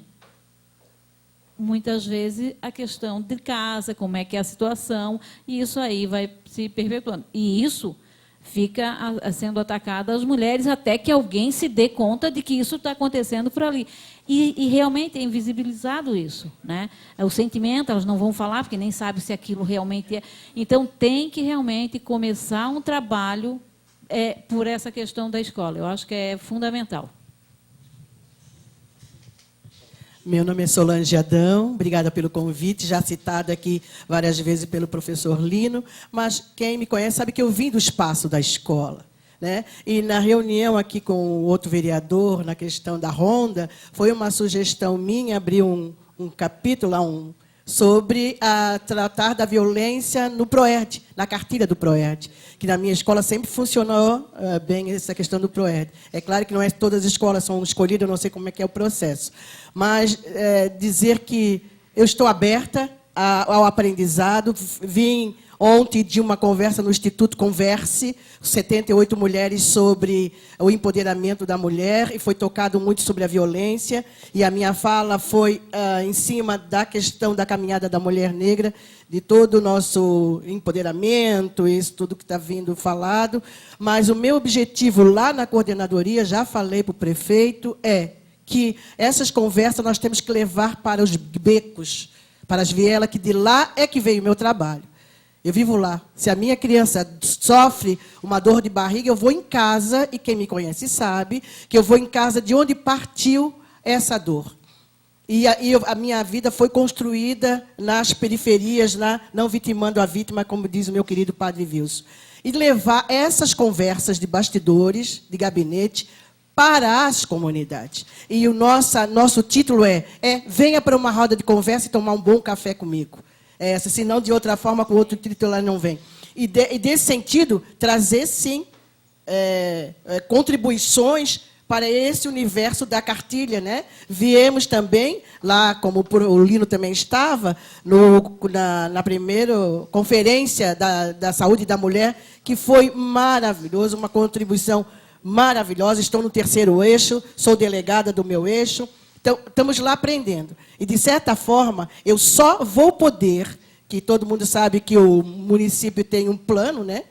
muitas vezes, a questão de casa, como é que é a situação, e isso aí vai se perpetuando. E isso fica sendo atacado às mulheres até que alguém se dê conta de que isso está acontecendo por ali. E realmente é invisibilizado isso. Né? O sentimento, elas não vão falar, porque nem sabem se aquilo realmente é. Então, tem que realmente começar um trabalho por essa questão da escola. Eu acho que é fundamental. Meu nome é Solange Adão, obrigada pelo convite, já citado aqui várias vezes pelo professor Lino, mas quem me conhece sabe que eu vim do espaço da escola. Né? E na reunião aqui com o outro vereador, na questão da ronda, foi uma sugestão minha abrir um capítulo sobre tratar da violência no PROERD, na cartilha do PROERD, que na minha escola sempre funcionou bem essa questão do PROERD. É claro que não é todas as escolas são escolhidas, eu não sei como é que é o processo, mas dizer que eu estou aberta ao aprendizado, vim ontem de uma conversa no Instituto Converse, 78 mulheres sobre o empoderamento da mulher, e foi tocado muito sobre a violência, e a minha fala foi em cima da questão da caminhada da mulher negra, de todo o nosso empoderamento, isso tudo que está vindo falado, mas o meu objetivo lá na coordenadoria, já falei para o prefeito, é que essas conversas nós temos que levar para os becos, para as vielas, que de lá é que veio o meu trabalho. Eu vivo lá. Se a minha criança sofre uma dor de barriga, eu vou em casa, e quem me conhece sabe que eu vou em casa de onde partiu essa dor. E a minha vida foi construída nas periferias, não vitimando a vítima, como diz o meu querido padre Wilson. E levar essas conversas de bastidores, de gabinete, para as comunidades. E o nosso título é venha para uma roda de conversa e tomar um bom café comigo. Senão, de outra forma, com outro título, não vem. E desse sentido, trazer, sim, contribuições para esse universo da cartilha. Né? Viemos também, lá, como o Lino também estava, na primeira conferência da saúde da mulher, que foi maravilhoso, uma contribuição maravilhosa. Estou no 3º eixo, sou delegada do meu eixo. Então, estamos lá aprendendo. E, de certa forma, eu só vou poder, que todo mundo sabe que o município tem um plano, né?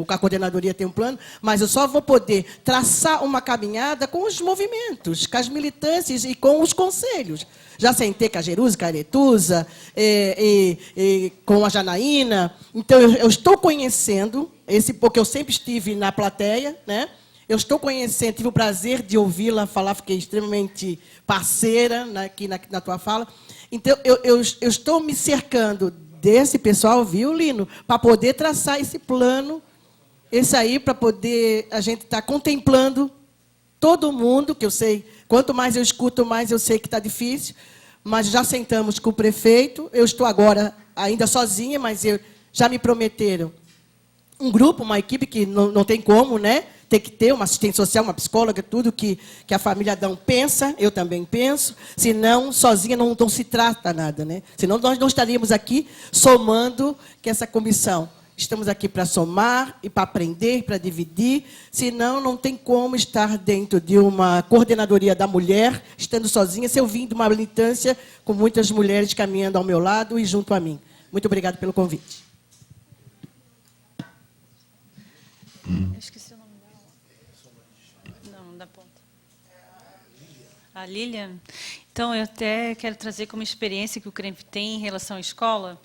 A coordenadoria tem um plano, mas eu só vou poder traçar uma caminhada com os movimentos, com as militâncias e com os conselhos. Já sentei com a Jerusa, com a Aretusa, com a Janaína. Então, eu estou conhecendo, porque eu sempre estive na plateia, né? Eu estou conhecendo, tive o prazer de ouvi-la falar, fiquei extremamente parceira aqui na tua fala. Então, eu estou me cercando desse pessoal, viu, Lino, para poder traçar esse plano, esse aí, para poder a gente estar contemplando todo mundo, que eu sei, quanto mais eu escuto, mais eu sei que está difícil, mas já sentamos com o prefeito, eu estou agora ainda sozinha, mas já me prometeram um grupo, uma equipe que não tem como, né? Tem que ter uma assistente social, uma psicóloga, tudo que a família Adão pensa, eu também penso, senão, sozinha não se trata nada, né? Senão nós não estaríamos aqui somando que essa comissão Estamos aqui para somar e para aprender, para dividir. Senão, não tem como estar dentro de uma coordenadoria da mulher, estando sozinha, se eu vim de uma militância com muitas mulheres caminhando ao meu lado e junto a mim. Muito obrigada pelo convite. Eu esqueci o nome dela. Não, da ponta. A Lilian. Então, eu até quero trazer como experiência que o CRENV tem em relação à escola.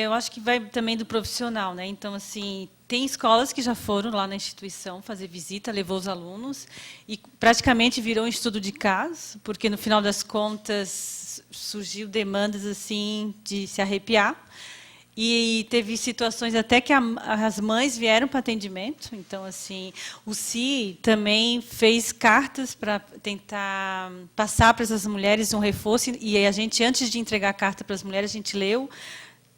Eu acho que vai também do profissional, né? Então, assim, tem escolas que já foram lá na instituição fazer visita, levou os alunos e praticamente virou um estudo de caso, porque no final das contas surgiu demandas assim de se arrepiar. E teve situações até que as mães vieram para atendimento. Então, assim, o CI também fez cartas para tentar passar para essas mulheres um reforço. E a gente, antes de entregar a carta para as mulheres, a gente leu.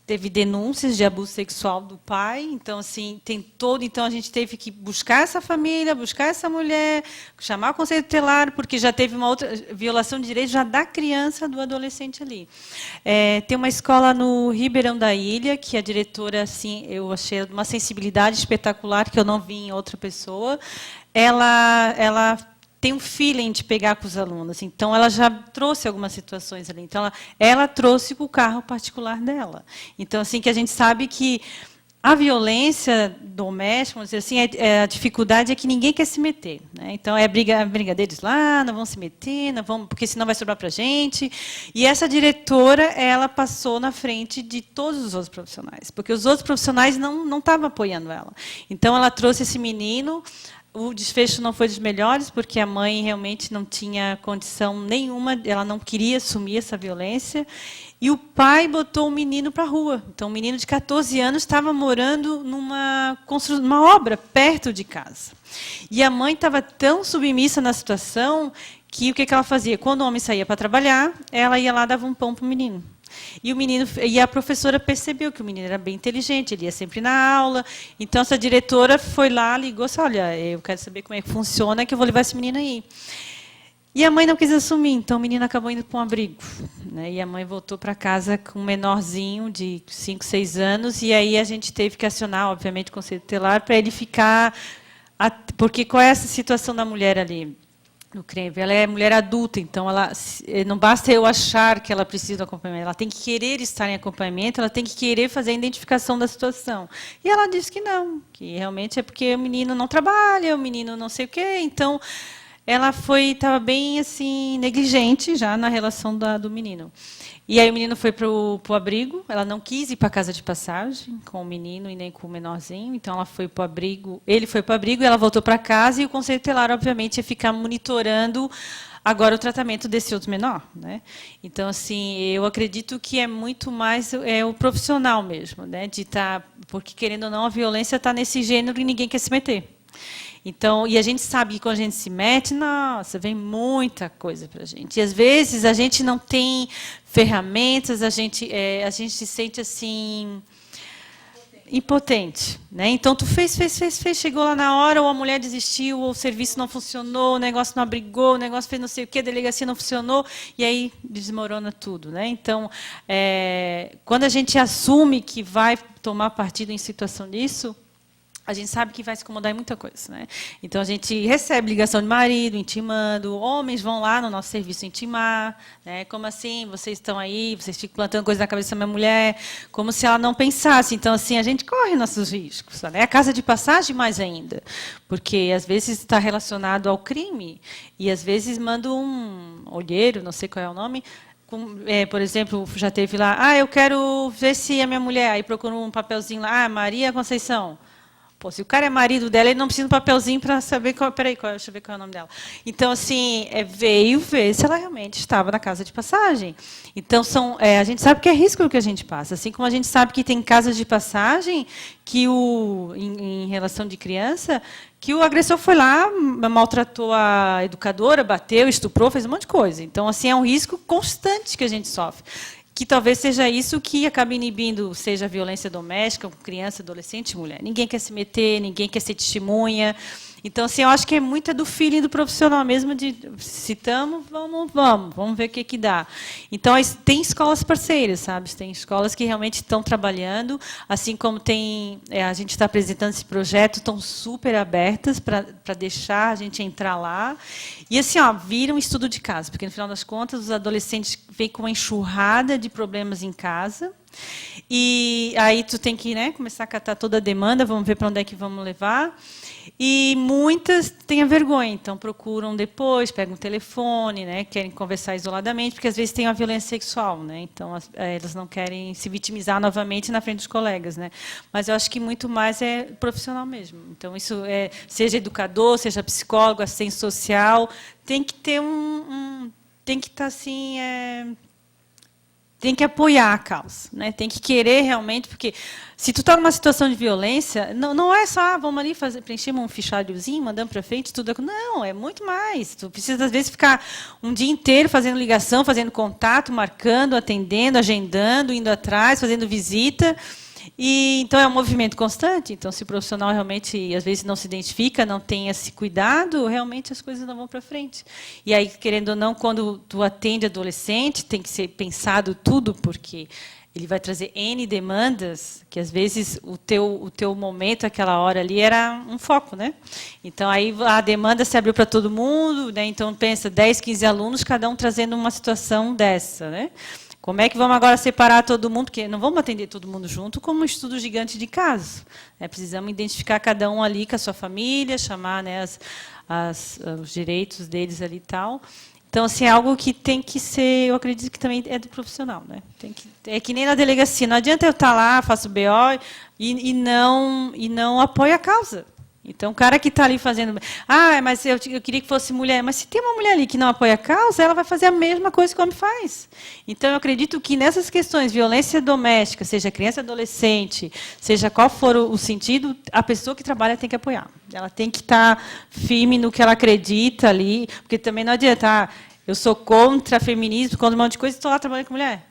Teve denúncias de abuso sexual do pai. Então, assim, então a gente teve que buscar essa família, buscar essa mulher, chamar o conselho tutelar, porque já teve uma outra violação de direitos já da criança, do adolescente ali. Tem uma escola no Ribeirão da Ilha, que a diretora, assim, eu achei uma sensibilidade espetacular que eu não vi em outra pessoa. Ela tem um feeling de pegar com os alunos. Então, ela já trouxe algumas situações ali. Então, ela trouxe com o carro particular dela. Então, assim, que a gente sabe que a violência doméstica, vamos dizer assim, a dificuldade é que ninguém quer se meter, né? Então, é briga deles lá, não vão se meter, não vão, porque senão vai sobrar para a gente. E essa diretora, ela passou na frente de todos os outros profissionais, porque os outros profissionais não estavam apoiando ela. Então, ela trouxe esse menino. O desfecho não foi dos melhores, porque a mãe realmente não tinha condição nenhuma, ela não queria assumir essa violência, e o pai botou o menino para a rua. Então, o menino de 14 anos estava morando numa obra perto de casa. E a mãe estava tão submissa na situação que o que ela fazia? Quando o homem saía para trabalhar, ela ia lá e dava um pão para o menino. E a professora percebeu que o menino era bem inteligente, ele ia sempre na aula. Então, essa diretora foi lá, ligou e disse, olha, eu quero saber como é que funciona, que eu vou levar esse menino aí. E a mãe não quis assumir, então o menino acabou indo para um abrigo, né? E a mãe voltou para casa com um menorzinho de 5, 6 anos, e aí a gente teve que acionar, obviamente, o conselho tutelar para ele ficar... Porque qual é essa situação da mulher ali? No CRENV, ela é mulher adulta, então ela não basta eu achar que ela precisa de acompanhamento, ela tem que querer estar em acompanhamento, ela tem que querer fazer a identificação da situação. E ela disse que não, que realmente é porque o menino não trabalha, o menino não sei o quê, então ela estava bem assim negligente já na relação do menino. E aí o menino foi para o abrigo, ela não quis ir para a casa de passagem com o menino e nem com o menorzinho, então ela foi para o abrigo, ele foi para o abrigo, ela voltou para casa e o conselho tutelar, obviamente, ia ficar monitorando agora o tratamento desse outro menor, né? Então, assim, eu acredito que é muito mais o profissional mesmo, né? De estar, porque querendo ou não, a violência está nesse gênero e ninguém quer se meter. Então, e a gente sabe que quando a gente se mete, nossa, vem muita coisa para a gente. E às vezes a gente não tem ferramentas, a gente se sente assim impotente, né? Então tu fez, chegou lá na hora, ou a mulher desistiu, ou o serviço não funcionou, o negócio não abrigou, o negócio fez não sei o quê, a delegacia não funcionou, e aí desmorona tudo, né? Então, quando a gente assume que vai tomar partido em situação disso, a gente sabe que vai se incomodar em muita coisa, né? Então, a gente recebe ligação de marido, intimando, homens vão lá no nosso serviço intimar, né? Como assim, vocês estão aí, vocês ficam plantando coisa na cabeça da minha mulher, como se ela não pensasse. Então, assim, a gente corre nossos riscos, né? A casa de passagem, mais ainda, porque, às vezes, está relacionado ao crime, e, às vezes, manda um olheiro, não sei qual é o nome, por exemplo, já teve lá, eu quero ver se a minha mulher, aí procura um papelzinho lá, Maria Conceição. Pô, se o cara é marido dela, ele não precisa de um papelzinho para saber qual... deixa eu ver qual é o nome dela. Então, assim, veio ver se ela realmente estava na casa de passagem. Então, a gente sabe que é risco o que a gente passa. Assim como a gente sabe que tem casas de passagem que, em relação de criança, que o agressor foi lá, maltratou a educadora, bateu, estuprou, fez um monte de coisa. Então, assim, é um risco constante que a gente sofre. Que talvez seja isso que acaba inibindo, seja a violência doméstica, com criança, adolescente, mulher. Ninguém quer se meter, ninguém quer ser testemunha. Então, assim, eu acho que é muito do feeling do profissional mesmo, de citamos, vamos ver o que dá. Então, tem escolas parceiras, sabe? Tem escolas que realmente estão trabalhando, assim como tem, a gente está apresentando esse projeto, estão super abertas para deixar a gente entrar lá. E, assim, vira um estudo de caso, porque, no final das contas, os adolescentes vêm com uma enxurrada de problemas em casa, e aí tu tem que, né, começar a catar toda a demanda, vamos ver para onde é que vamos levar. E muitas têm a vergonha, então procuram depois, pegam o telefone, né, querem conversar isoladamente, porque às vezes tem a violência sexual, né, então elas não querem se vitimizar novamente na frente dos colegas, né. Mas eu acho que muito mais é profissional mesmo. Então isso seja educador, seja psicólogo, assistente social, tem que ter tem que estar assim. Tem que apoiar a causa, né? Tem que querer realmente, porque se tu está numa situação de violência, não é só vamos ali preencher um fichário,zinho, mandando para frente, tudo. Não, é muito mais. Tu precisa, às vezes, ficar um dia inteiro fazendo ligação, fazendo contato, marcando, atendendo, agendando, indo atrás, fazendo visita. E, então, é um movimento constante. Então, se o profissional realmente, às vezes, não se identifica, não tem esse cuidado, realmente as coisas não vão para frente. E aí, querendo ou não, quando tu atende adolescente, tem que ser pensado tudo, porque ele vai trazer N demandas, que, às vezes, o teu momento, aquela hora ali, era um foco, né? Então, aí a demanda se abriu para todo mundo, né? Então, pensa, 10, 15 alunos, cada um trazendo uma situação dessa, né? Como é que vamos agora separar todo mundo? Porque não vamos atender todo mundo junto como um estudo gigante de casos. Precisamos identificar cada um ali com a sua família, chamar, né, os direitos deles ali e tal. Então, assim, é algo que tem que ser, eu acredito que também é do profissional, né? É que nem na delegacia. Não adianta eu estar lá, faço BO e não apoio a causa. Então, o cara que está ali fazendo... mas eu queria que fosse mulher. Mas se tem uma mulher ali que não apoia a causa, ela vai fazer a mesma coisa que o homem faz. Então, eu acredito que nessas questões, violência doméstica, seja criança, adolescente, seja qual for o sentido, a pessoa que trabalha tem que apoiar. Ela tem que estar firme no que ela acredita ali, porque também não adianta, eu sou contra feminismo, contra um monte de coisa, e estou lá trabalhando com mulher.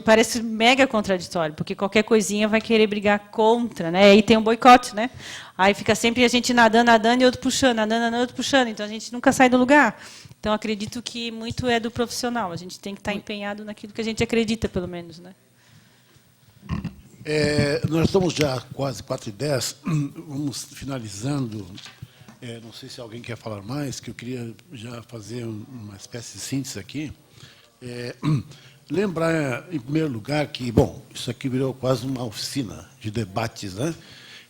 Parece mega contraditório, porque qualquer coisinha vai querer brigar contra, né? Aí tem um boicote, né? Aí fica sempre a gente nadando e outro puxando, nadando e outro puxando. Então a gente nunca sai do lugar. Então acredito que muito é do profissional. A gente tem que estar empenhado naquilo que a gente acredita, pelo menos, né? Nós estamos já quase 4h10. Vamos finalizando. Não sei se alguém quer falar mais, que eu queria já fazer uma espécie de síntese aqui. Lembrar, em primeiro lugar, que, bom, isso aqui virou quase uma oficina de debates, né?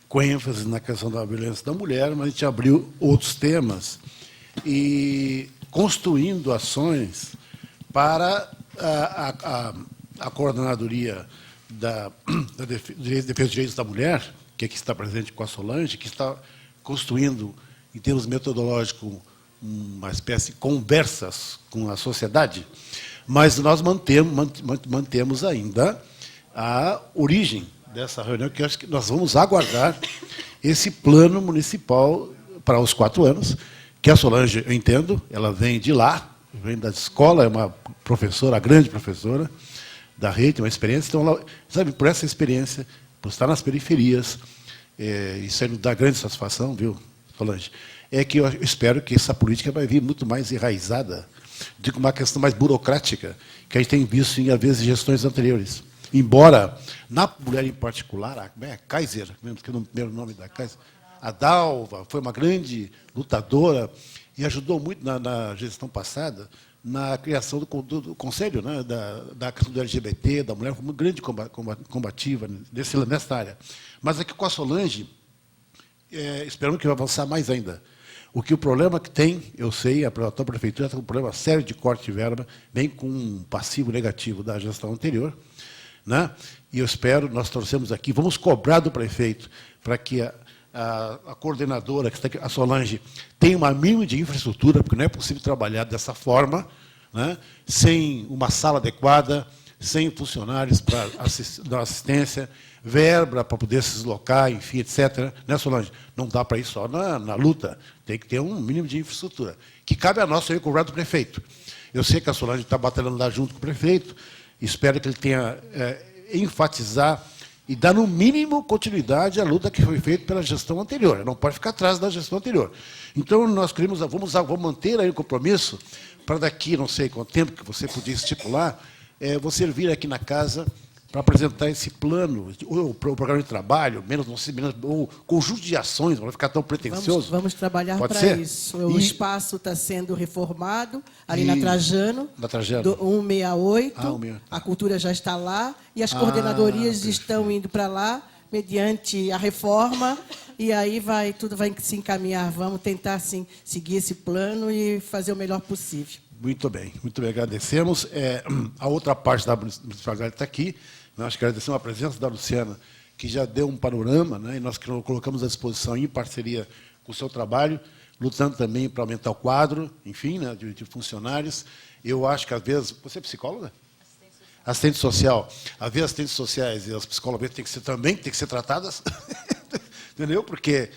Com ênfase na questão da violência da mulher, mas a gente abriu outros temas e construindo ações para a coordenadoria da Defesa dos Direitos da Mulher, que aqui está presente com a Solange, que está construindo, em termos metodológicos, uma espécie de conversas com a sociedade. Mas nós mantemos ainda a origem dessa reunião, que eu acho que nós vamos aguardar esse plano municipal para os 4 anos, que a Solange, eu entendo, ela vem de lá, vem da escola, é uma professora, grande professora da rede, tem uma experiência. Então, ela, sabe, por essa experiência, por estar nas periferias, isso aí nos dá grande satisfação, viu, Solange? É que eu espero que essa política vai vir muito mais enraizada, de uma questão mais burocrática, que a gente tem visto, às vezes, em gestões anteriores. Embora, na mulher em particular, a Kaiser, que é o primeiro nome da Kaiser, a Dalva, foi uma grande lutadora e ajudou muito na gestão passada na criação do conselho, né, da questão do LGBT, da mulher, como grande combativa nessa área. Mas aqui com a Solange, esperamos que vai avançar mais ainda. O problema que tem, eu sei, a atual prefeitura tem um problema sério de corte de verba, vem com um passivo negativo da gestão anterior, né? E eu espero, nós torcemos aqui, vamos cobrar do prefeito para que a coordenadora, que está aqui, a Solange, tenha uma mínima de infraestrutura, porque não é possível trabalhar dessa forma, né? Sem uma sala adequada, sem funcionários para dar assistência, verba para poder se deslocar, enfim, etc. Né, Solange? Não dá para ir só na luta, tem que ter um mínimo de infraestrutura, que cabe a nós cobrar do prefeito. Eu sei que a Solange está batalhando lá junto com o prefeito, espero que ele tenha enfatizar e dar, no mínimo, continuidade à luta que foi feita pela gestão anterior. Não pode ficar atrás da gestão anterior. Então, nós queremos, vamos manter aí o compromisso para daqui, não sei quanto tempo que você podia estipular, você vir aqui na casa para apresentar esse plano, ou o programa de trabalho, ou conjunto de ações, para não ficar tão pretensioso. Vamos trabalhar para isso. O espaço está sendo reformado, ali na Trajano, na Trajano. Do 168, a cultura já está lá, e as coordenadorias estão indo para lá, mediante a reforma, e aí tudo vai se encaminhar. Vamos tentar, sim, seguir esse plano e fazer o melhor possível. Muito bem, agradecemos. A outra parte da municipalidade está aqui. Nós agradecemos a presença da Luciana, que já deu um panorama, né, e nós colocamos à disposição, em parceria com o seu trabalho, lutando também para aumentar o quadro, enfim, né, de funcionários. Eu acho que, às vezes... Você é psicóloga? Assistente social. Às vezes, assistentes sociais e as psicólogas têm que ser tratadas, entendeu? Porque...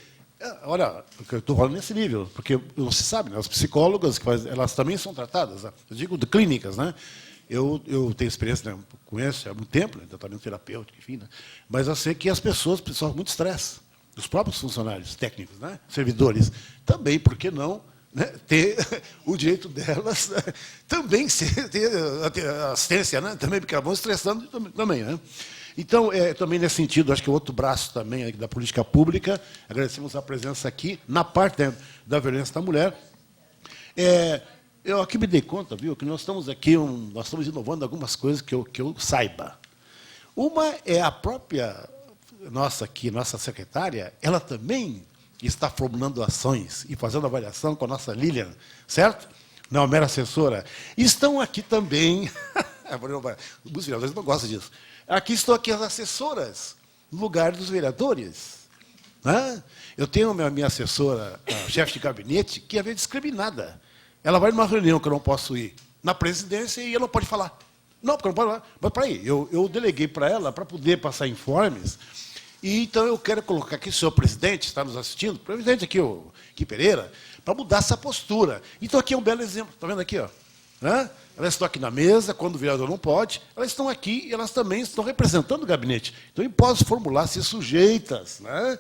Olha, eu estou falando nesse nível, porque não se sabe, né? As psicólogas, elas também são tratadas, né? Eu digo de clínicas, né? Eu tenho experiência, né? Conheço há muito tempo, né? Tratamento terapêutico, enfim, né? Mas eu sei que as pessoas sofrem muito estresse, os próprios funcionários técnicos, né? Servidores, também, por que não, né? Ter o direito delas, né? Também ter assistência, né? Também, porque elas vão estressando também, né? Então, também nesse sentido, acho que o outro braço também da política pública, agradecemos a presença aqui, na parte da violência da mulher. Eu aqui me dei conta, viu, que nós estamos aqui, nós estamos inovando algumas coisas que eu saiba. Uma é a própria nossa secretária, ela também está formulando ações e fazendo avaliação com a nossa Lilian, certo? Não, mera assessora. Estão aqui também, os vereadores não gostam disso. Aqui estão aqui as assessoras, no lugar dos vereadores. Né? Eu tenho a minha assessora, a chefe de gabinete, que é discriminada. Ela vai numa reunião que eu não posso ir na presidência e ela não pode falar. Não, porque não pode falar. Mas, peraí, eu deleguei para ela para poder passar informes. E, então, eu quero colocar aqui, o senhor presidente está nos assistindo, o presidente aqui, o Gui Pereira, para mudar essa postura. Então, aqui é um belo exemplo. Está vendo aqui? Ó? Né? Elas estão aqui na mesa, quando o vereador não pode, elas estão aqui e elas também estão representando o gabinete. Então, eu posso formular ser sujeitas, né,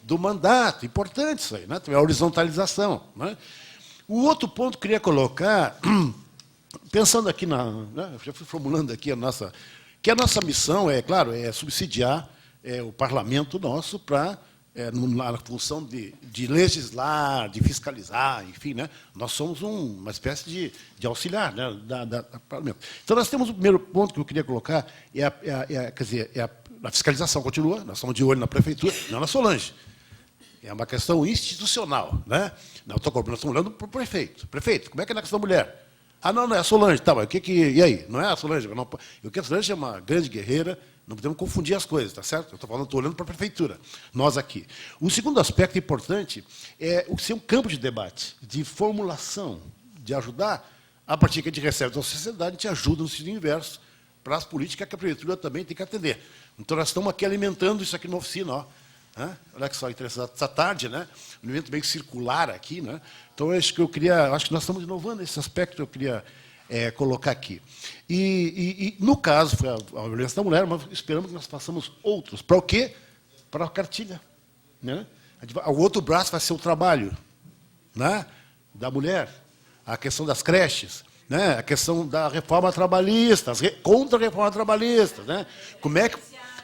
do mandato. Importante isso aí, né? Também a horizontalização. Né? O outro ponto que eu queria colocar, pensando aqui né, eu já fui formulando aqui que a nossa missão claro, é subsidiar o parlamento nosso para na função de legislar, de fiscalizar, enfim, né? Nós somos uma espécie de auxiliar, né, da parlamento. Então, nós temos o primeiro ponto que eu queria colocar, quer dizer, a fiscalização continua, nós estamos de olho na prefeitura, não na Solange. É uma questão institucional, né? Nós estamos olhando para o prefeito. Prefeito, como é que é na questão da mulher? Ah, não é a Solange, tá, mas e aí? Não é a Solange? Não, a Solange é uma grande guerreira, não podemos confundir as coisas, tá certo? Eu estou olhando para a prefeitura, nós aqui. O segundo aspecto importante é ser um campo de debate, de formulação, de ajudar, a partir que a gente recebe da sociedade, a gente ajuda no sentido inverso para as políticas que a prefeitura também tem que atender. Então, nós estamos aqui alimentando isso aqui na oficina, ó. Olha que só interessante, essa tarde, né? Um evento meio circular aqui, né? Então, acho que nós estamos inovando esse aspecto, eu queria colocar aqui. E, no caso, foi a violência da mulher, mas esperamos que nós façamos outros. Para o quê? Para a cartilha. Né? O outro braço vai ser o trabalho, né, da mulher, a questão das creches, né, a questão da reforma trabalhista, contra a reforma trabalhista, né? Como é que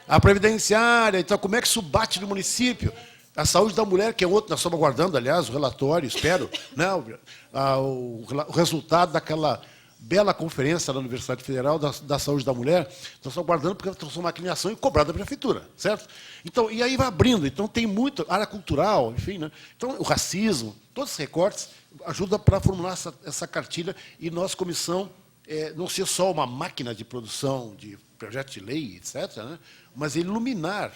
a previdenciária, então, como é que isso bate no município? A saúde da mulher, que é outro, nós estamos aguardando, aliás, o relatório, espero, né, o resultado daquela bela conferência da Universidade Federal da Saúde da Mulher, nós estamos aguardando porque vai transformar aquilo em ação e cobrar da prefeitura, certo? Então, e aí vai abrindo, então tem muita área cultural, enfim, né? Então, o racismo, todos os recortes ajudam para formular essa cartilha e nossa comissão não ser só uma máquina de produção de projetos de lei, etc., né? Mas iluminar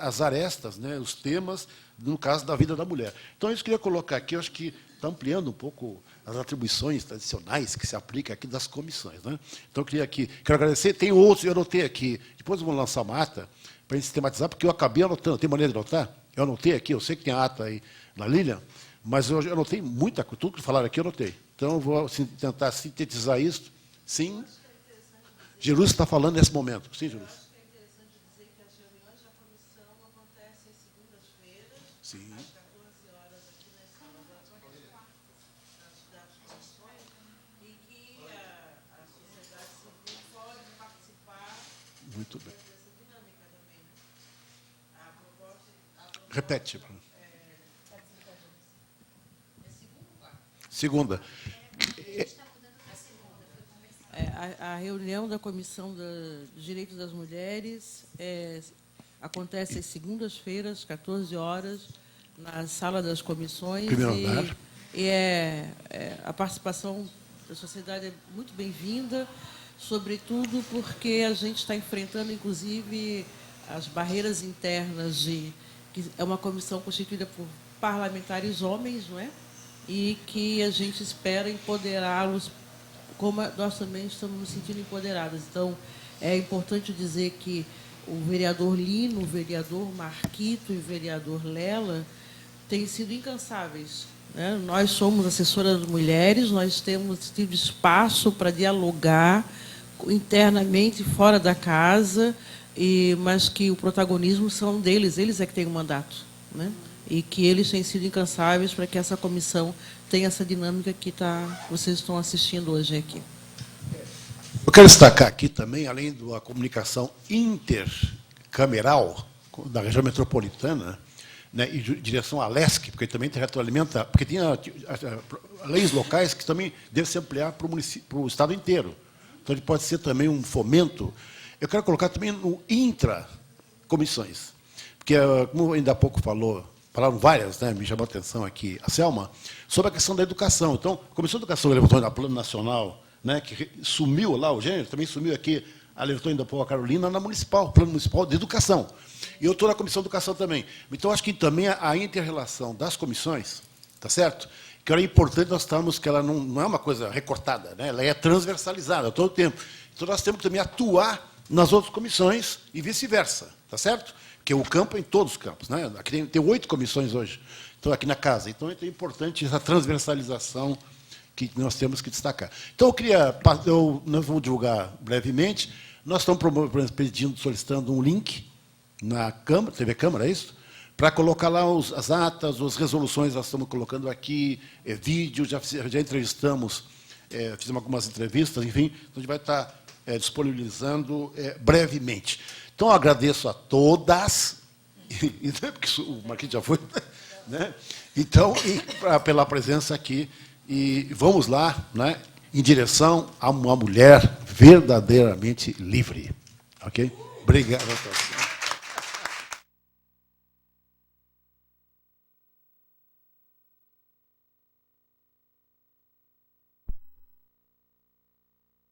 as arestas, né, os temas, no caso da vida da mulher. Então, isso que eu queria colocar aqui, eu acho que está ampliando um pouco as atribuições tradicionais que se aplicam aqui das comissões. Né? Então, eu quero agradecer. Tem outros, eu anotei aqui, depois eu vou lançar uma ata para a gente sistematizar, porque eu acabei anotando. Tem maneira de anotar? Eu anotei aqui, eu sei que tem a ata aí na Lilian, mas eu anotei muita coisa, tudo que falaram aqui eu anotei. Então, eu vou tentar sintetizar isso. Sim. Jerus está falando nesse momento. Sim, Jerus. Tudo bem. Repete. Segunda. A reunião da Comissão dos Direitos das Mulheres acontece às segundas-feiras, 14 horas, na Sala das Comissões. Primeiro andar. E a participação da sociedade é muito bem-vinda, sobretudo porque a gente está enfrentando, inclusive, as barreiras internas que é uma comissão constituída por parlamentares homens, não é? E que a gente espera empoderá-los, como nós também estamos nos sentindo empoderadas. Então, é importante dizer que o vereador Lino, o vereador Marquito e o vereador Lela têm sido incansáveis, né? Nós somos assessoras das mulheres, nós temos tido espaço para dialogar internamente, fora da casa, mas que o protagonismo são deles, eles é que têm o mandato, né? E que eles têm sido incansáveis para que essa comissão tenha essa dinâmica que vocês estão assistindo hoje aqui. Eu quero destacar aqui também, além da comunicação intercameral da região metropolitana, né, e direção à LESC, porque também retroalimenta, porque tem leis locais que também devem se ampliar para o Estado inteiro. Então, ele pode ser também um fomento. Eu quero colocar também no intra-comissões, porque, como ainda há pouco falaram várias, né, me chamou a atenção aqui a Selma, sobre a questão da educação. Então, a Comissão de Educação levantou no Plano Nacional, né, que sumiu lá, o gênero, também sumiu aqui, alertou ainda pouco a Carolina, na municipal, Plano Municipal de Educação. E eu estou na Comissão de Educação também. Então, acho que também a inter-relação das comissões, tá certo? Que é importante nós estarmos, que ela não é uma coisa recortada, né? Ela é transversalizada todo o tempo. Então, nós temos que também atuar nas outras comissões e vice-versa, tá certo? Porque o campo é em todos os campos, né? Aqui tem 8 comissões hoje, então, aqui na casa. Então, é importante essa transversalização que nós temos que destacar. Então, nós vamos divulgar brevemente. Nós estamos solicitando um link na Câmara, TV Câmara, é isso? Para colocar lá as atas, as resoluções, nós estamos colocando aqui, vídeos, já entrevistamos, fizemos algumas entrevistas, enfim, então a gente vai estar disponibilizando brevemente. Então, eu agradeço a todas, porque o Marquinhos já foi, né? Então, pela presença aqui, e vamos lá, né, em direção a uma mulher verdadeiramente livre. Ok? Obrigado a todos.